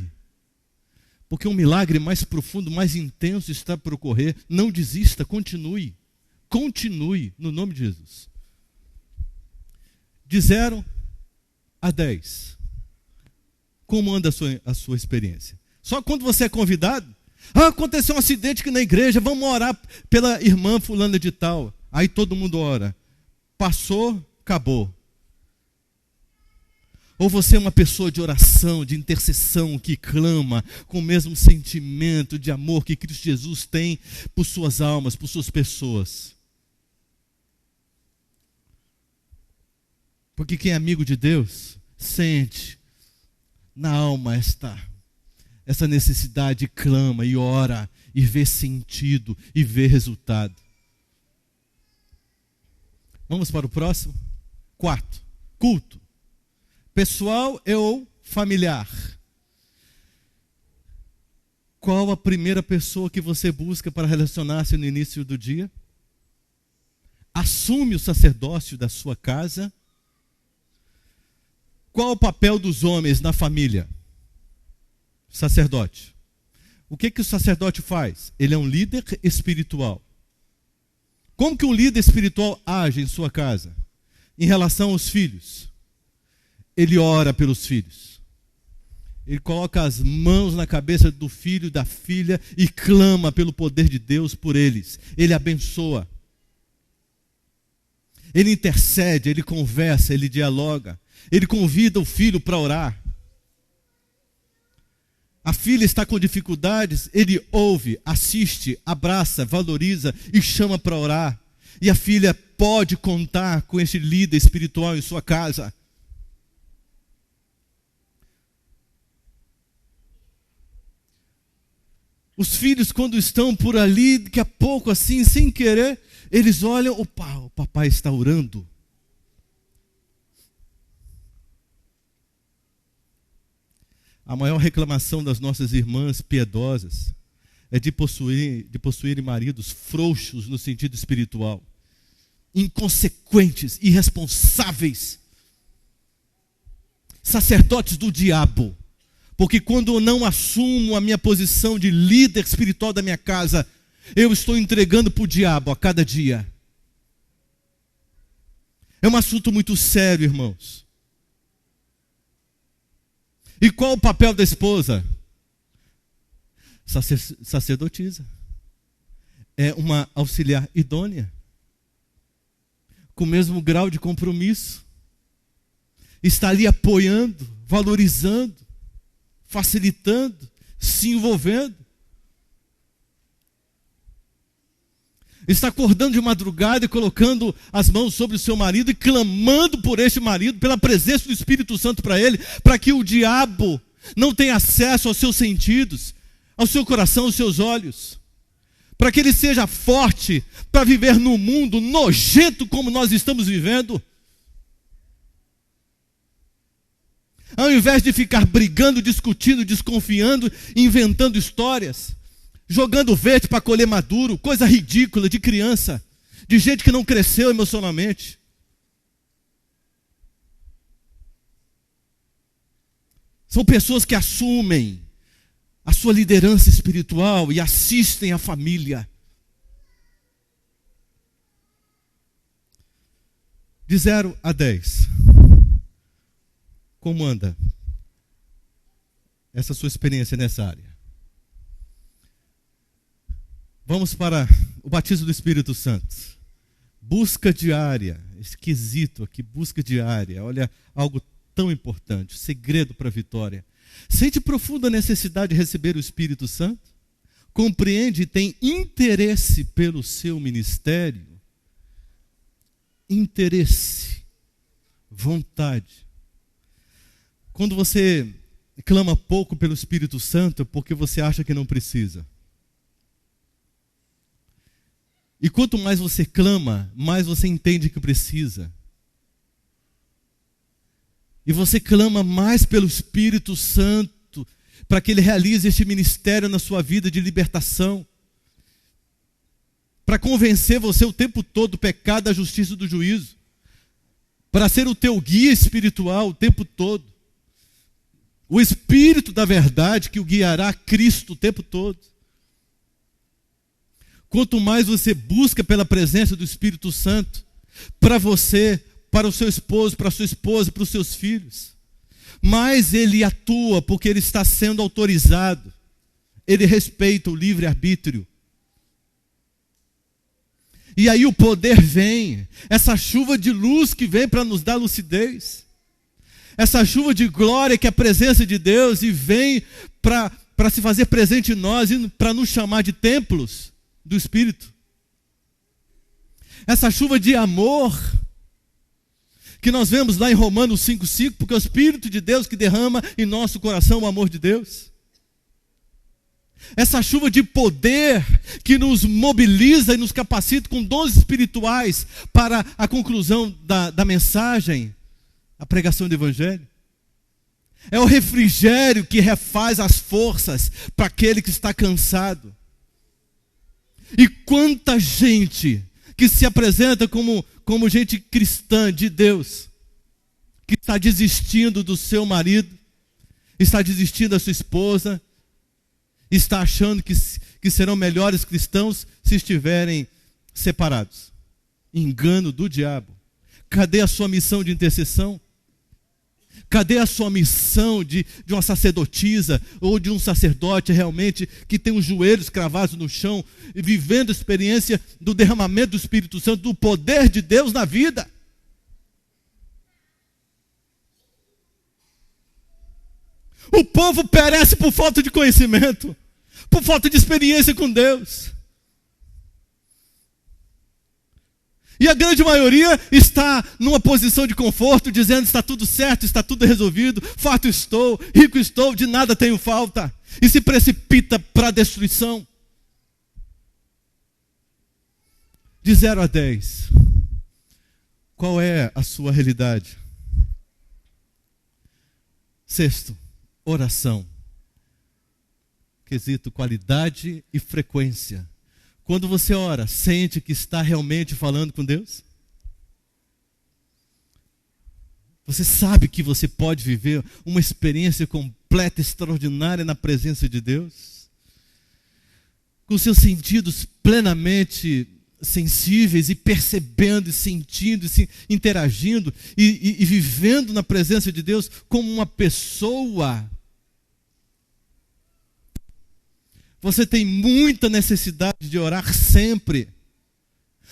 Porque um milagre mais profundo, mais intenso está por ocorrer. Não desista, continue. Continue, no nome de Jesus. De 0 a 10. Como anda a sua experiência? Só quando você é convidado? Aconteceu um acidente aqui na igreja, vamos orar pela irmã fulana de tal. Aí todo mundo ora. Passou, acabou. Ou você é uma pessoa de oração, de intercessão, que clama com o mesmo sentimento de amor que Cristo Jesus tem por suas almas, por suas pessoas. Porque quem é amigo de Deus, sente na alma essa necessidade, clama e ora, e vê sentido, e vê resultado. Vamos para o próximo? 4. Culto. Pessoal ou familiar? Qual a primeira pessoa que você busca para relacionar-se no início do dia? assume o sacerdócio da sua casa. Qual o papel dos homens na família? Sacerdote. O que o sacerdote faz? Ele é um líder espiritual. Como que um líder espiritual age em sua casa? Em relação aos filhos. Ele ora pelos filhos. Ele coloca as mãos na cabeça do filho e da filha e clama pelo poder de Deus por eles. Ele abençoa. Ele intercede, ele conversa, ele dialoga. Ele convida o filho para orar. A filha está com dificuldades, ele ouve, assiste, abraça, valoriza e chama para orar. E a filha pode contar com este líder espiritual em sua casa. Os filhos, quando estão por ali, daqui a pouco, assim, sem querer, eles olham, opa, o papai está orando. A maior reclamação das nossas irmãs piedosas é de possuírem maridos frouxos no sentido espiritual, inconsequentes, irresponsáveis, sacerdotes do diabo. Porque quando eu não assumo a minha posição de líder espiritual da minha casa, eu estou entregando para o diabo a cada dia. É um assunto muito sério, irmãos. E qual o papel da esposa? Sacerdotisa. É uma auxiliar idônea, com o mesmo grau de compromisso. Está ali apoiando, valorizando, facilitando, se envolvendo. Está acordando de madrugada e colocando as mãos sobre o seu marido e clamando por este marido, pela presença do Espírito Santo para ele, para que o diabo não tenha acesso aos seus sentidos, ao seu coração, aos seus olhos. Para que ele seja forte para viver num mundo nojento como nós estamos vivendo. Ao invés de ficar brigando, discutindo, desconfiando, inventando histórias, jogando verde para colher maduro, coisa ridícula de criança, de gente que não cresceu emocionalmente. São pessoas que assumem a sua liderança espiritual e assistem a família. De 0 a 10. Como anda essa sua experiência nessa área? Vamos para o batismo do Espírito Santo. Busca diária. Esquisito aqui, busca diária. Olha, algo tão importante. Segredo para a vitória. Sente profunda necessidade de receber o Espírito Santo? Compreende e tem interesse pelo seu ministério? Interesse. Vontade. Quando você clama pouco pelo Espírito Santo, é porque você acha que não precisa. E quanto mais você clama, mais você entende que precisa. E você clama mais pelo Espírito Santo, para que Ele realize este ministério na sua vida de libertação. Para convencer você o tempo todo do pecado, da justiça e do juízo. Para ser o teu guia espiritual o tempo todo. O Espírito da verdade que o guiará a Cristo o tempo todo. Quanto mais você busca pela presença do Espírito Santo, para você, para o seu esposo, para a sua esposa, para os seus filhos, mais ele atua, porque ele está sendo autorizado. Ele respeita o livre-arbítrio. E aí o poder vem, essa chuva de luz que vem para nos dar lucidez, essa chuva de glória que é a presença de Deus e vem para se fazer presente em nós e para nos chamar de templos do Espírito. Essa chuva de amor que nós vemos lá em Romanos 5,5, porque é o Espírito de Deus que derrama em nosso coração o amor de Deus. Essa chuva de poder que nos mobiliza e nos capacita com dons espirituais para a conclusão da mensagem, a pregação do Evangelho. É o refrigério que refaz as forças para aquele que está cansado. E quanta gente que se apresenta como gente cristã de Deus, que está desistindo do seu marido, está desistindo da sua esposa, está achando que serão melhores cristãos se estiverem separados. Engano do diabo. Cadê a sua missão de intercessão? Cadê a sua missão de uma sacerdotisa ou de um sacerdote realmente que tem os joelhos cravados no chão e vivendo a experiência do derramamento do Espírito Santo, do poder de Deus na vida? O povo perece por falta de conhecimento, por falta de experiência com Deus. E a grande maioria está numa posição de conforto, dizendo: está tudo certo, está tudo resolvido, farto estou, rico estou, de nada tenho falta. E se precipita para a destruição. De 0 a 10, qual é a sua realidade? Sexto, oração. Quesito qualidade e frequência. Quando você ora, sente que está realmente falando com Deus? Você sabe que você pode viver uma experiência completa, extraordinária na presença de Deus? Com seus sentidos plenamente sensíveis e percebendo e sentindo e se interagindo e vivendo na presença de Deus como uma pessoa. Você tem muita necessidade de orar sempre.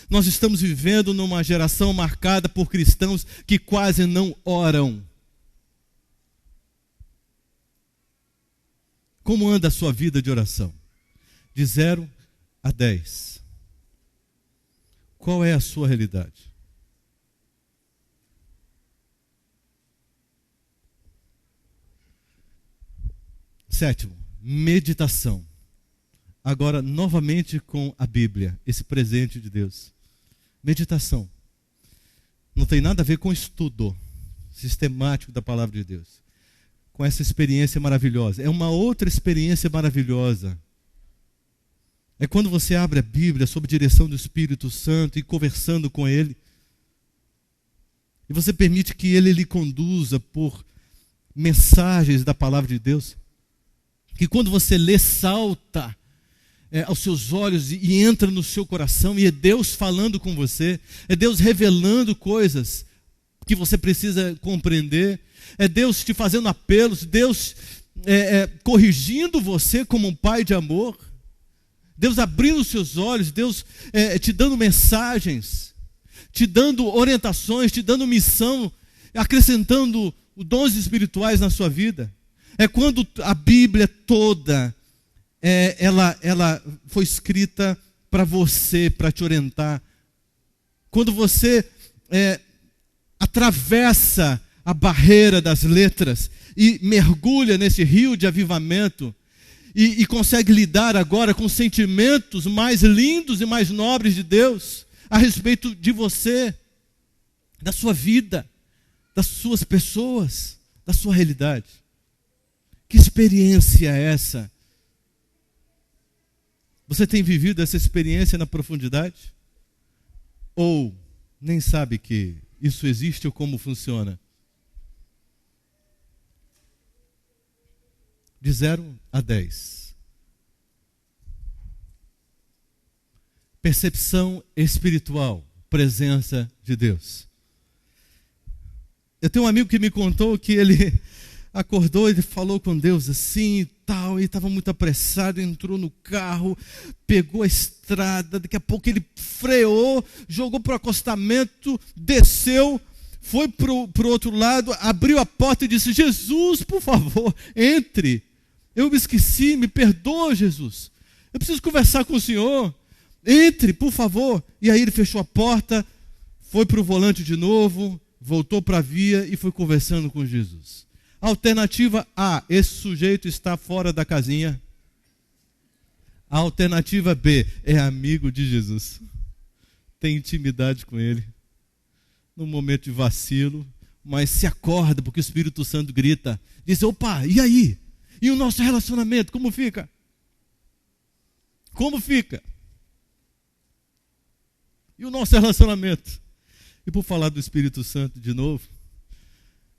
Nós estamos vivendo numa geração marcada por cristãos que quase não oram. Como anda a sua vida de oração? De 0 a 10. Qual é a sua realidade? Sétimo, meditação. Agora, novamente com a Bíblia, esse presente de Deus. Meditação. Não tem nada a ver com estudo sistemático da palavra de Deus. Com essa experiência maravilhosa. É uma outra experiência maravilhosa. É quando você abre a Bíblia sob direção do Espírito Santo e conversando com Ele. E você permite que Ele lhe conduza por mensagens da palavra de Deus. Que quando você lê, salta aos seus olhos e entra no seu coração, e é Deus falando com você, é Deus revelando coisas que você precisa compreender, é Deus te fazendo apelos, Deus corrigindo você como um pai de amor, Deus abrindo os seus olhos, Deus te dando mensagens, te dando orientações, te dando missão, acrescentando dons espirituais na sua vida. É quando a Bíblia toda ela foi escrita para você, para te orientar. Quando você atravessa a barreira das letras e mergulha nesse rio de avivamento e consegue lidar agora com sentimentos mais lindos e mais nobres de Deus a respeito de você, da sua vida, das suas pessoas, da sua realidade. Que experiência é essa? Você tem vivido essa experiência na profundidade? Ou nem sabe que isso existe ou como funciona? De 0 a 10. Percepção espiritual, presença de Deus. Eu tenho um amigo que me contou que ele acordou e falou com Deus assim e tal, e estava muito apressado, entrou no carro, pegou a estrada, daqui a pouco ele freou, jogou para o acostamento, desceu, foi para o outro lado, abriu a porta e disse: Jesus, por favor, entre. Eu me esqueci, me perdoa, Jesus. Eu preciso conversar com o Senhor. Entre, por favor. E aí ele fechou a porta, foi para o volante de novo, voltou para a via e foi conversando com Jesus. Alternativa A, esse sujeito está fora da casinha. A alternativa B, é amigo de Jesus. Tem intimidade com ele. No momento de vacilo, mas se acorda porque o Espírito Santo grita. Diz: opa, e aí? E o nosso relacionamento, como fica? Como fica? E o nosso relacionamento? E por falar do Espírito Santo de novo,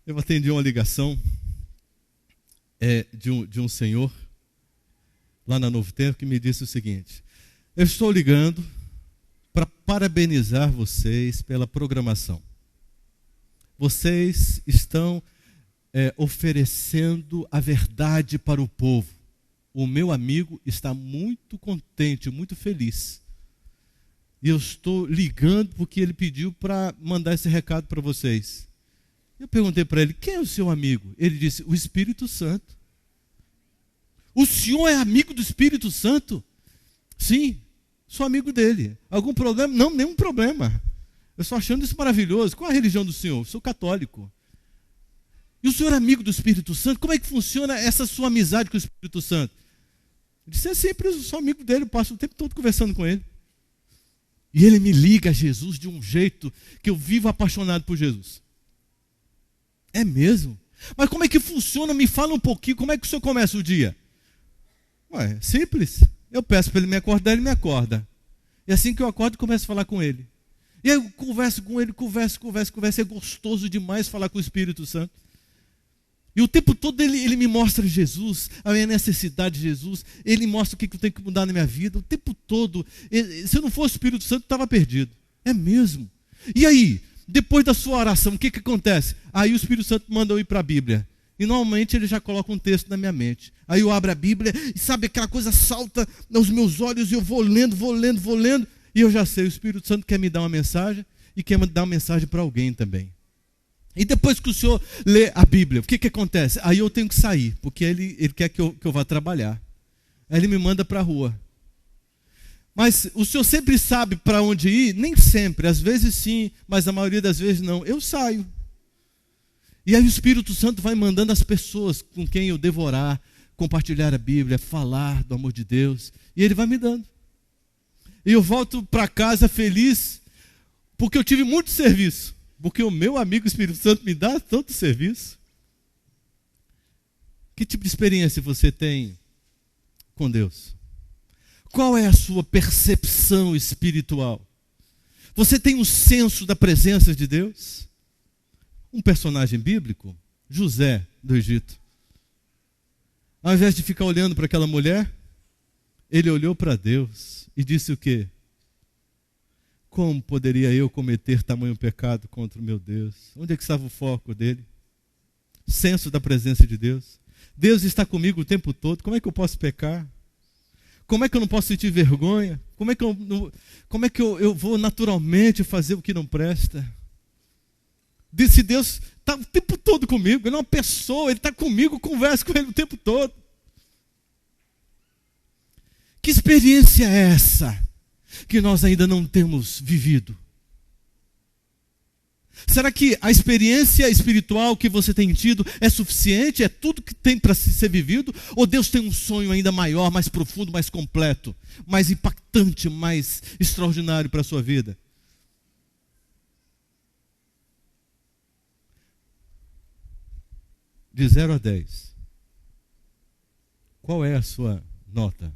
eu atendi uma ligação de um senhor lá na Novo Tempo que me disse o seguinte: eu estou ligando para parabenizar vocês pela programação. Vocês estão oferecendo a verdade para o povo. O meu amigo está muito contente, muito feliz. E eu estou ligando porque ele pediu para mandar esse recado para vocês. Eu perguntei para ele: quem é o seu amigo? Ele disse: o Espírito Santo. O senhor é amigo do Espírito Santo? Sim, sou amigo dele. Algum problema? Não, nenhum problema. Eu estou achando isso maravilhoso. Qual é a religião do senhor? Eu sou católico. E o senhor é amigo do Espírito Santo? Como é que funciona essa sua amizade com o Espírito Santo? Ele disse: é simples, eu sou amigo dele, eu passo o tempo todo conversando com ele. E ele me liga a Jesus de um jeito que eu vivo apaixonado por Jesus. É mesmo? Mas como é que funciona? Me fala um pouquinho, como é que o senhor começa o dia? Ué, simples. Eu peço para ele me acordar, ele me acorda. E assim que eu acordo, começo a falar com ele. E aí eu converso com ele, converso. É gostoso demais falar com o Espírito Santo. E o tempo todo ele me mostra Jesus, a minha necessidade de Jesus. Ele mostra o que eu tenho que mudar na minha vida. O tempo todo. Se eu não fosse o Espírito Santo, eu estava perdido. É mesmo. E aí, depois da sua oração, o que acontece? Aí o Espírito Santo manda eu ir para a Bíblia. E normalmente ele já coloca um texto na minha mente. Aí eu abro a Bíblia e sabe, aquela coisa salta aos meus olhos e eu vou lendo. E eu já sei, o Espírito Santo quer me dar uma mensagem e quer me dar uma mensagem para alguém também. E depois que o senhor lê a Bíblia, o que acontece? Aí eu tenho que sair, porque ele quer que eu vá trabalhar. Aí ele me manda para a rua. Mas o senhor sempre sabe para onde ir? Nem sempre, às vezes sim, mas a maioria das vezes não. Eu saio. E aí o Espírito Santo vai mandando as pessoas com quem eu devorar, compartilhar a Bíblia, falar do amor de Deus. E ele vai me dando. E eu volto para casa feliz, porque eu tive muito serviço. Porque o meu amigo Espírito Santo me dá tanto serviço. Que tipo de experiência você tem com Deus? Qual é a sua percepção espiritual? Você tem um senso da presença de Deus? Um personagem bíblico, José do Egito. Ao invés de ficar olhando para aquela mulher, ele olhou para Deus e disse o quê? Como poderia eu cometer tamanho pecado contra o meu Deus? Onde é que estava o foco dele? Senso da presença de Deus. Deus está comigo o tempo todo. Como é que eu posso pecar? Como é que eu não posso sentir vergonha? Como é que eu vou naturalmente fazer o que não presta? Se Deus está o tempo todo comigo, ele é uma pessoa, ele está comigo, eu converso com ele o tempo todo. Que experiência é essa que nós ainda não temos vivido? Será que a experiência espiritual que você tem tido é suficiente? É tudo que tem para ser vivido? Ou Deus tem um sonho ainda maior, mais profundo, mais completo, mais impactante, mais extraordinário para a sua vida? De 0 a 10, qual é a sua nota?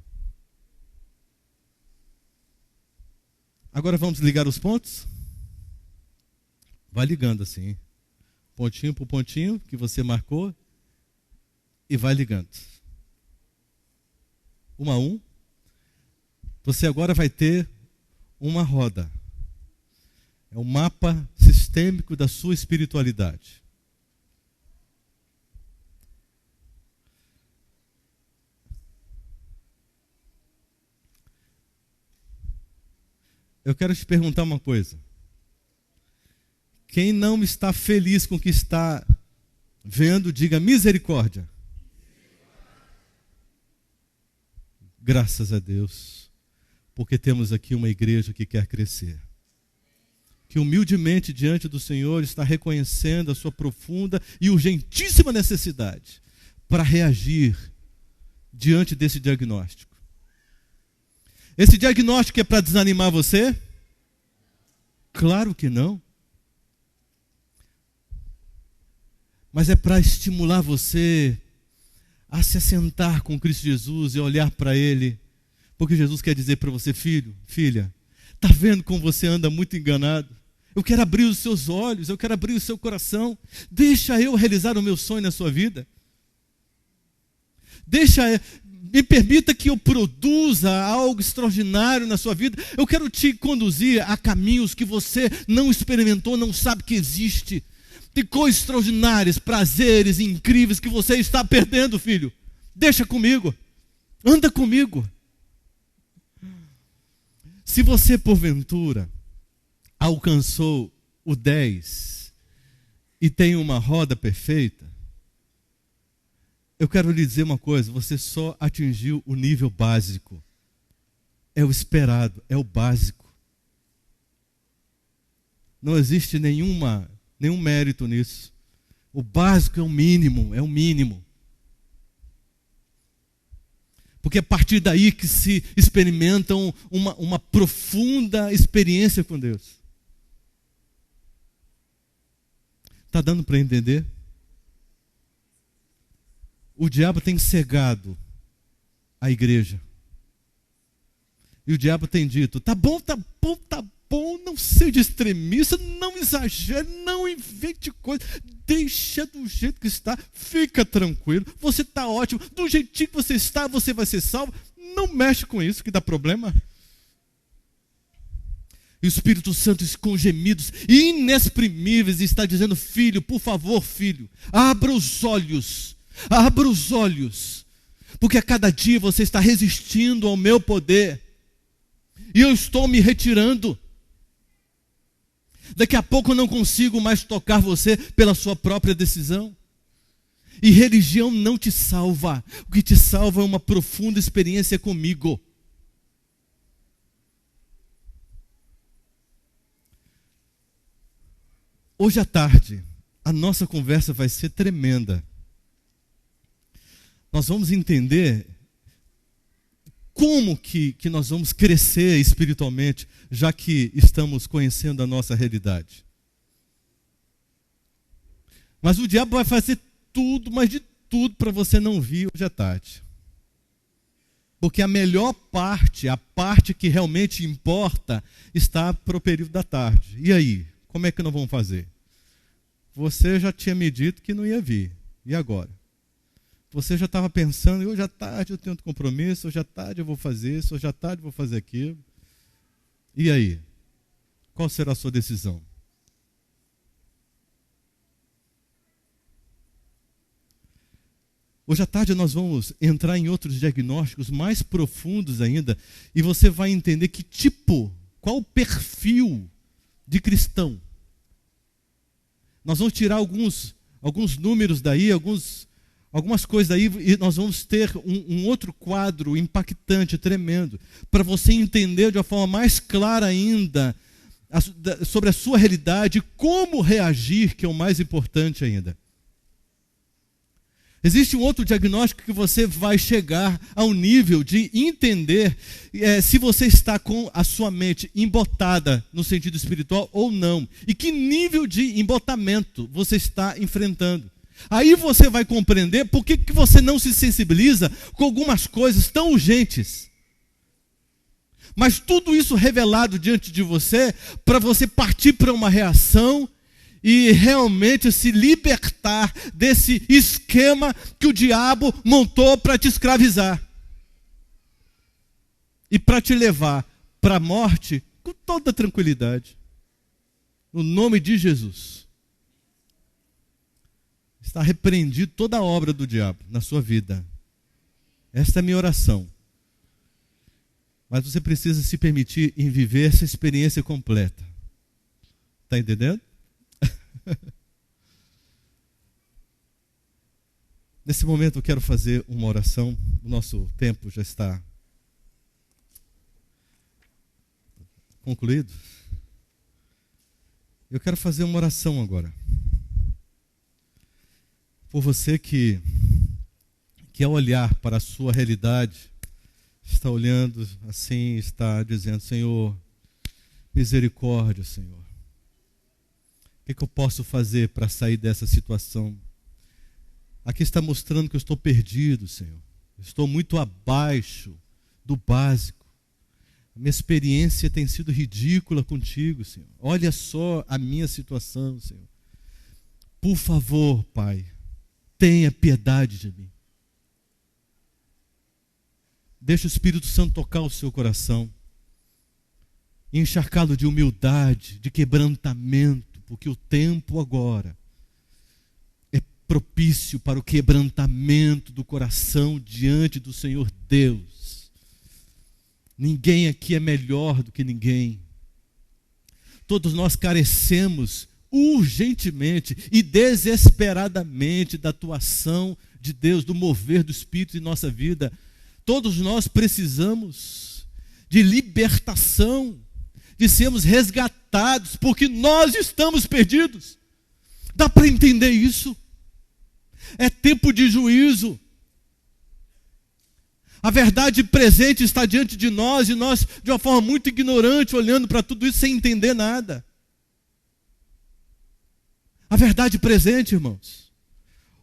Agora vamos ligar os pontos? Vai ligando assim, pontinho por pontinho que você marcou e vai ligando. 1 a 1. Você agora vai ter uma roda. É o mapa sistêmico da sua espiritualidade. Eu quero te perguntar uma coisa. Quem não está feliz com o que está vendo, diga misericórdia. Graças a Deus, porque temos aqui uma igreja que quer crescer. Que humildemente diante do Senhor está reconhecendo a sua profunda e urgentíssima necessidade para reagir diante desse diagnóstico. Esse diagnóstico é para desanimar você? Claro que não. Mas é para estimular você a se assentar com Cristo Jesus e olhar para Ele. Porque Jesus quer dizer para você: filho, filha, Está vendo como você anda muito enganado? Eu quero abrir os seus olhos, eu quero abrir o seu coração. Deixa eu realizar o meu sonho na sua vida. Me permita que eu produza algo extraordinário na sua vida. Eu quero te conduzir a caminhos que você não experimentou, não sabe que existe. Tem coisas extraordinárias, prazeres incríveis que você está perdendo, filho. Deixa comigo. Anda comigo. Se você, porventura, alcançou o 10 e tem uma roda perfeita, eu quero lhe dizer uma coisa, você só atingiu o nível básico. É o esperado, é o básico. Não existe nenhum mérito nisso. O básico é o mínimo, é o mínimo. Porque é a partir daí que se experimentam uma profunda experiência com Deus. Está dando para entender? O diabo tem cegado a igreja. E o diabo tem dito, tá bom, não seja extremista, não exagere, não invente coisa, deixa do jeito que está, fica tranquilo, você está ótimo, do jeitinho que você está, você vai ser salvo, não mexe com isso que dá problema. E o Espírito Santo com gemidos inexprimíveis está dizendo, filho, por favor, filho, abra os olhos, porque a cada dia você está resistindo ao meu poder, e eu estou me retirando. Daqui a pouco eu não consigo mais tocar você pela sua própria decisão. E religião não te salva. O que te salva é uma profunda experiência comigo. Hoje à tarde, a nossa conversa vai ser tremenda. Nós vamos entender como que nós vamos crescer espiritualmente, já que estamos conhecendo a nossa realidade. Mas o diabo vai fazer tudo, mas de tudo, para você não vir hoje à tarde. Porque a melhor parte, a parte que realmente importa, está para o período da tarde. E aí, como é que nós vamos fazer? Você já tinha me dito que não ia vir. E agora? Você já estava pensando, hoje à tarde eu tenho outro compromisso, hoje à tarde eu vou fazer isso, hoje à tarde eu vou fazer aquilo. E aí? Qual será a sua decisão? Hoje à tarde nós vamos entrar em outros diagnósticos mais profundos ainda, e você vai entender que tipo, qual o perfil de cristão. Nós vamos tirar alguns números daí, algumas coisas daí, e nós vamos ter um outro quadro impactante, tremendo, para você entender de uma forma mais clara ainda sobre a sua realidade, como reagir, que é o mais importante ainda. Existe um outro diagnóstico que você vai chegar ao nível de entender se você está com a sua mente embotada no sentido espiritual ou não, e que nível de embotamento você está enfrentando. Aí você vai compreender por que você não se sensibiliza com algumas coisas tão urgentes. Mas tudo isso revelado diante de você, para você partir para uma reação e realmente se libertar desse esquema que o diabo montou para te escravizar. E para te levar para a morte com toda tranquilidade. No nome de Jesus. Está repreendido toda a obra do diabo na sua vida. Esta é a minha oração. Mas você precisa se permitir em viver essa experiência completa. Está entendendo? Nesse momento eu quero fazer uma oração. O nosso tempo já está concluído. Eu quero fazer uma oração agora. Por você que ao olhar para a sua realidade, está olhando assim, está dizendo, Senhor, misericórdia, Senhor. O que eu posso fazer para sair dessa situação? Aqui está mostrando que eu estou perdido, Senhor. Eu estou muito abaixo do básico. A minha experiência tem sido ridícula contigo, Senhor. Olha só a minha situação, Senhor. Por favor, Pai, tenha piedade de mim. Deixa o Espírito Santo tocar o seu coração e encharcá-lo de humildade, de quebrantamento, porque o tempo agora é propício para o quebrantamento do coração diante do Senhor Deus. Ninguém aqui é melhor do que ninguém. Todos nós carecemos urgentemente e desesperadamente da atuação de Deus, do mover do Espírito em nossa vida. Todos nós precisamos de libertação, de sermos resgatados, porque nós estamos perdidos. Dá para entender isso? É tempo de juízo. A verdade presente está diante de nós e nós, de uma forma muito ignorante, olhando para tudo isso sem entender nada. A verdade presente, irmãos.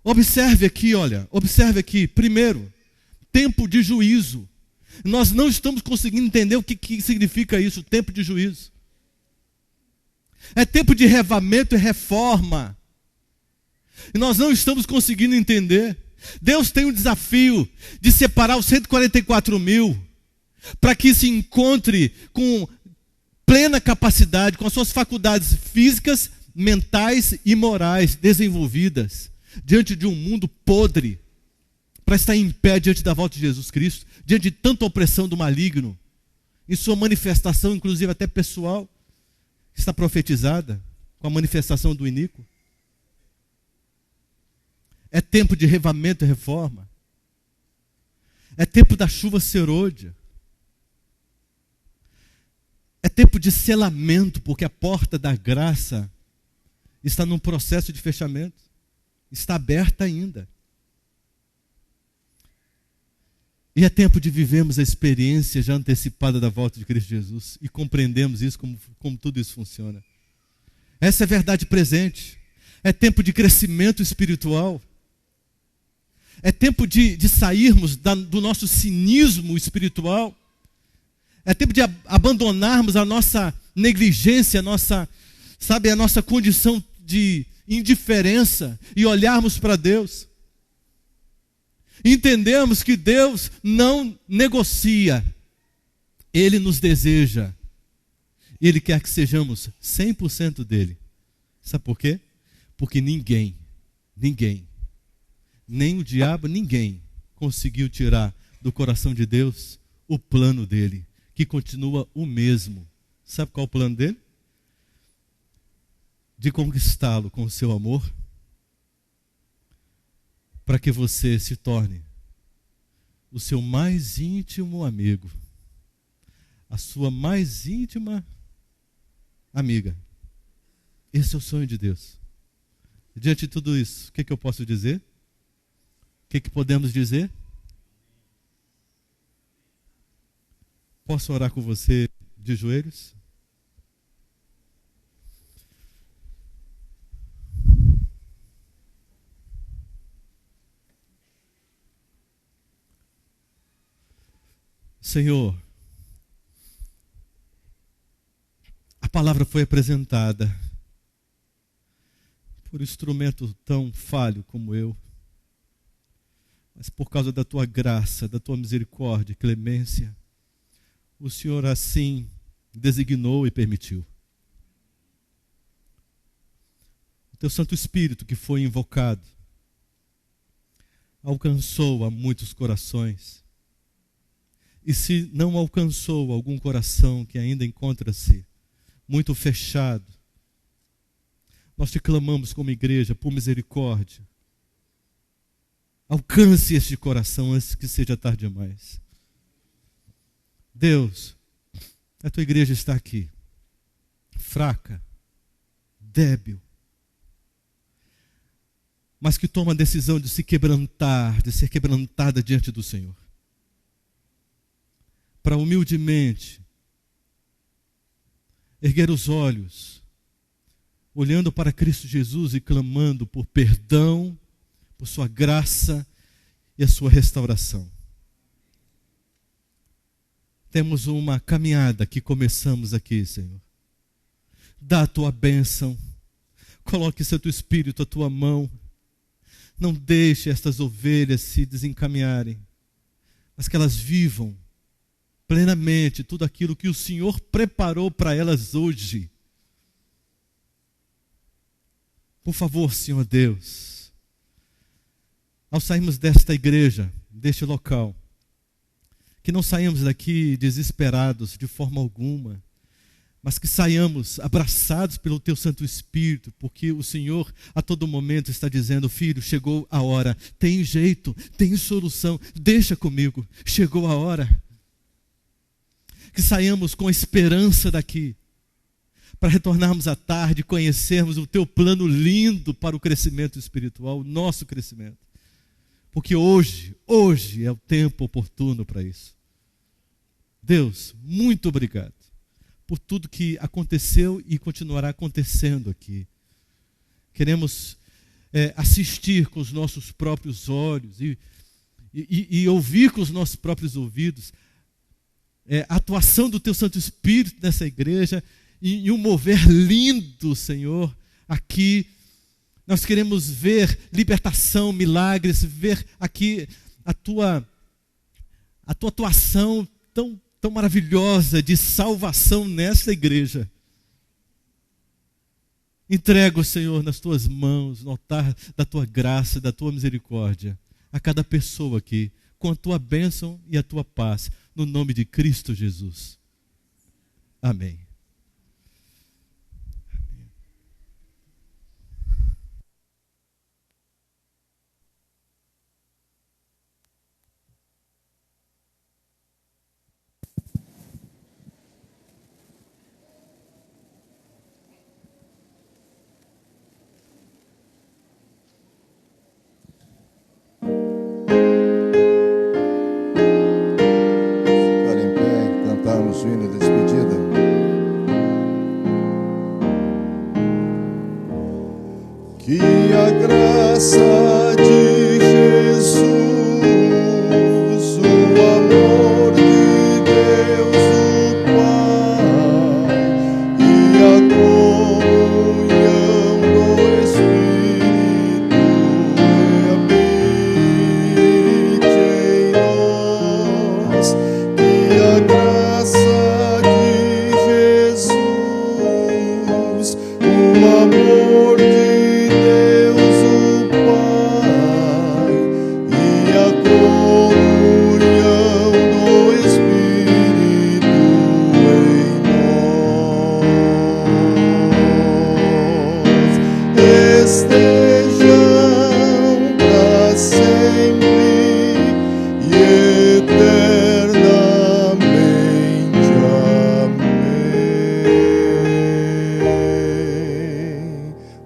Observe aqui, olha, observe aqui, primeiro, tempo de juízo. Nós não estamos conseguindo entender o que significa isso, tempo de juízo. É tempo de revamento e reforma. E nós não estamos conseguindo entender. Deus tem um desafio de separar os 144 mil para que se encontre com plena capacidade, com as suas faculdades físicas, mentais e morais desenvolvidas diante de um mundo podre, para estar em pé diante da volta de Jesus Cristo, diante de tanta opressão do maligno, em sua manifestação, inclusive até pessoal, que está profetizada com a manifestação do iníquo. É tempo de revamento e reforma. É tempo da chuva serôdia. É tempo de selamento, porque a porta da graça está num processo de fechamento. Está aberta ainda. E é tempo de vivermos a experiência já antecipada da volta de Cristo Jesus e compreendemos isso, como tudo isso funciona. Essa é a verdade presente. É tempo de crescimento espiritual. É tempo de sairmos do nosso cinismo espiritual. É tempo de abandonarmos a nossa negligência, a nossa condição de indiferença e olharmos para Deus. Entendemos que Deus não negocia. Ele nos deseja. Ele quer que sejamos 100% dele. Sabe por quê? Porque ninguém, nem o diabo, ninguém conseguiu tirar do coração de Deus o plano dele, que continua o mesmo. Sabe qual é o plano dele? De conquistá-lo com o seu amor, para que você se torne o seu mais íntimo amigo, a sua mais íntima amiga. Esse é o sonho de Deus. Diante de tudo isso, o que eu posso dizer? O que podemos dizer? Posso orar com você de joelhos? Senhor, a palavra foi apresentada por um instrumento tão falho como eu, mas por causa da tua graça, da tua misericórdia e clemência, o Senhor assim designou e permitiu. O teu Santo Espírito que foi invocado alcançou a muitos corações. E se não alcançou algum coração que ainda encontra-se muito fechado, nós te clamamos como igreja por misericórdia. Alcance este coração antes que seja tarde demais. Deus, a tua igreja está aqui, fraca, débil, mas que toma a decisão de se quebrantar, de ser quebrantada diante do Senhor. Para humildemente erguer os olhos, olhando para Cristo Jesus e clamando por perdão, por sua graça e a sua restauração. temos uma caminhada que começamos aqui, Senhor. Dá a tua bênção. Coloque seu teu espírito, a tua mão. Não deixe estas ovelhas se desencaminharem, mas que elas vivam plenamente tudo aquilo que o Senhor preparou para elas hoje. Por favor, Senhor Deus, ao sairmos desta igreja, deste local, que não saímos daqui desesperados de forma alguma, mas que saiamos abraçados pelo Teu Santo Espírito, porque o Senhor a todo momento está dizendo: filho, chegou a hora, tem jeito, tem solução, deixa comigo, chegou a hora. Que saiamos com esperança daqui, para retornarmos à tarde e conhecermos o Teu plano lindo para o crescimento espiritual, o nosso crescimento. Porque hoje é o tempo oportuno para isso. Deus, muito obrigado por tudo que aconteceu e continuará acontecendo aqui. Queremos assistir com os nossos próprios olhos e ouvir com os nossos próprios ouvidos a atuação do Teu Santo Espírito nessa igreja e um mover lindo, Senhor, aqui. Nós queremos ver libertação, milagres, ver aqui a tua atuação tão maravilhosa de salvação nessa igreja. Entrego, Senhor, nas Tuas mãos, no altar da Tua graça, da Tua misericórdia, a cada pessoa aqui, com a Tua bênção e a Tua paz, no nome de Cristo Jesus. Amém.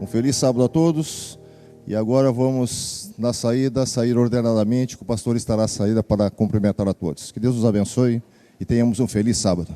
Feliz sábado a todos. E agora vamos na saída, sair ordenadamente, que o pastor estará à saída para cumprimentar a todos. Que Deus nos abençoe e tenhamos um feliz sábado.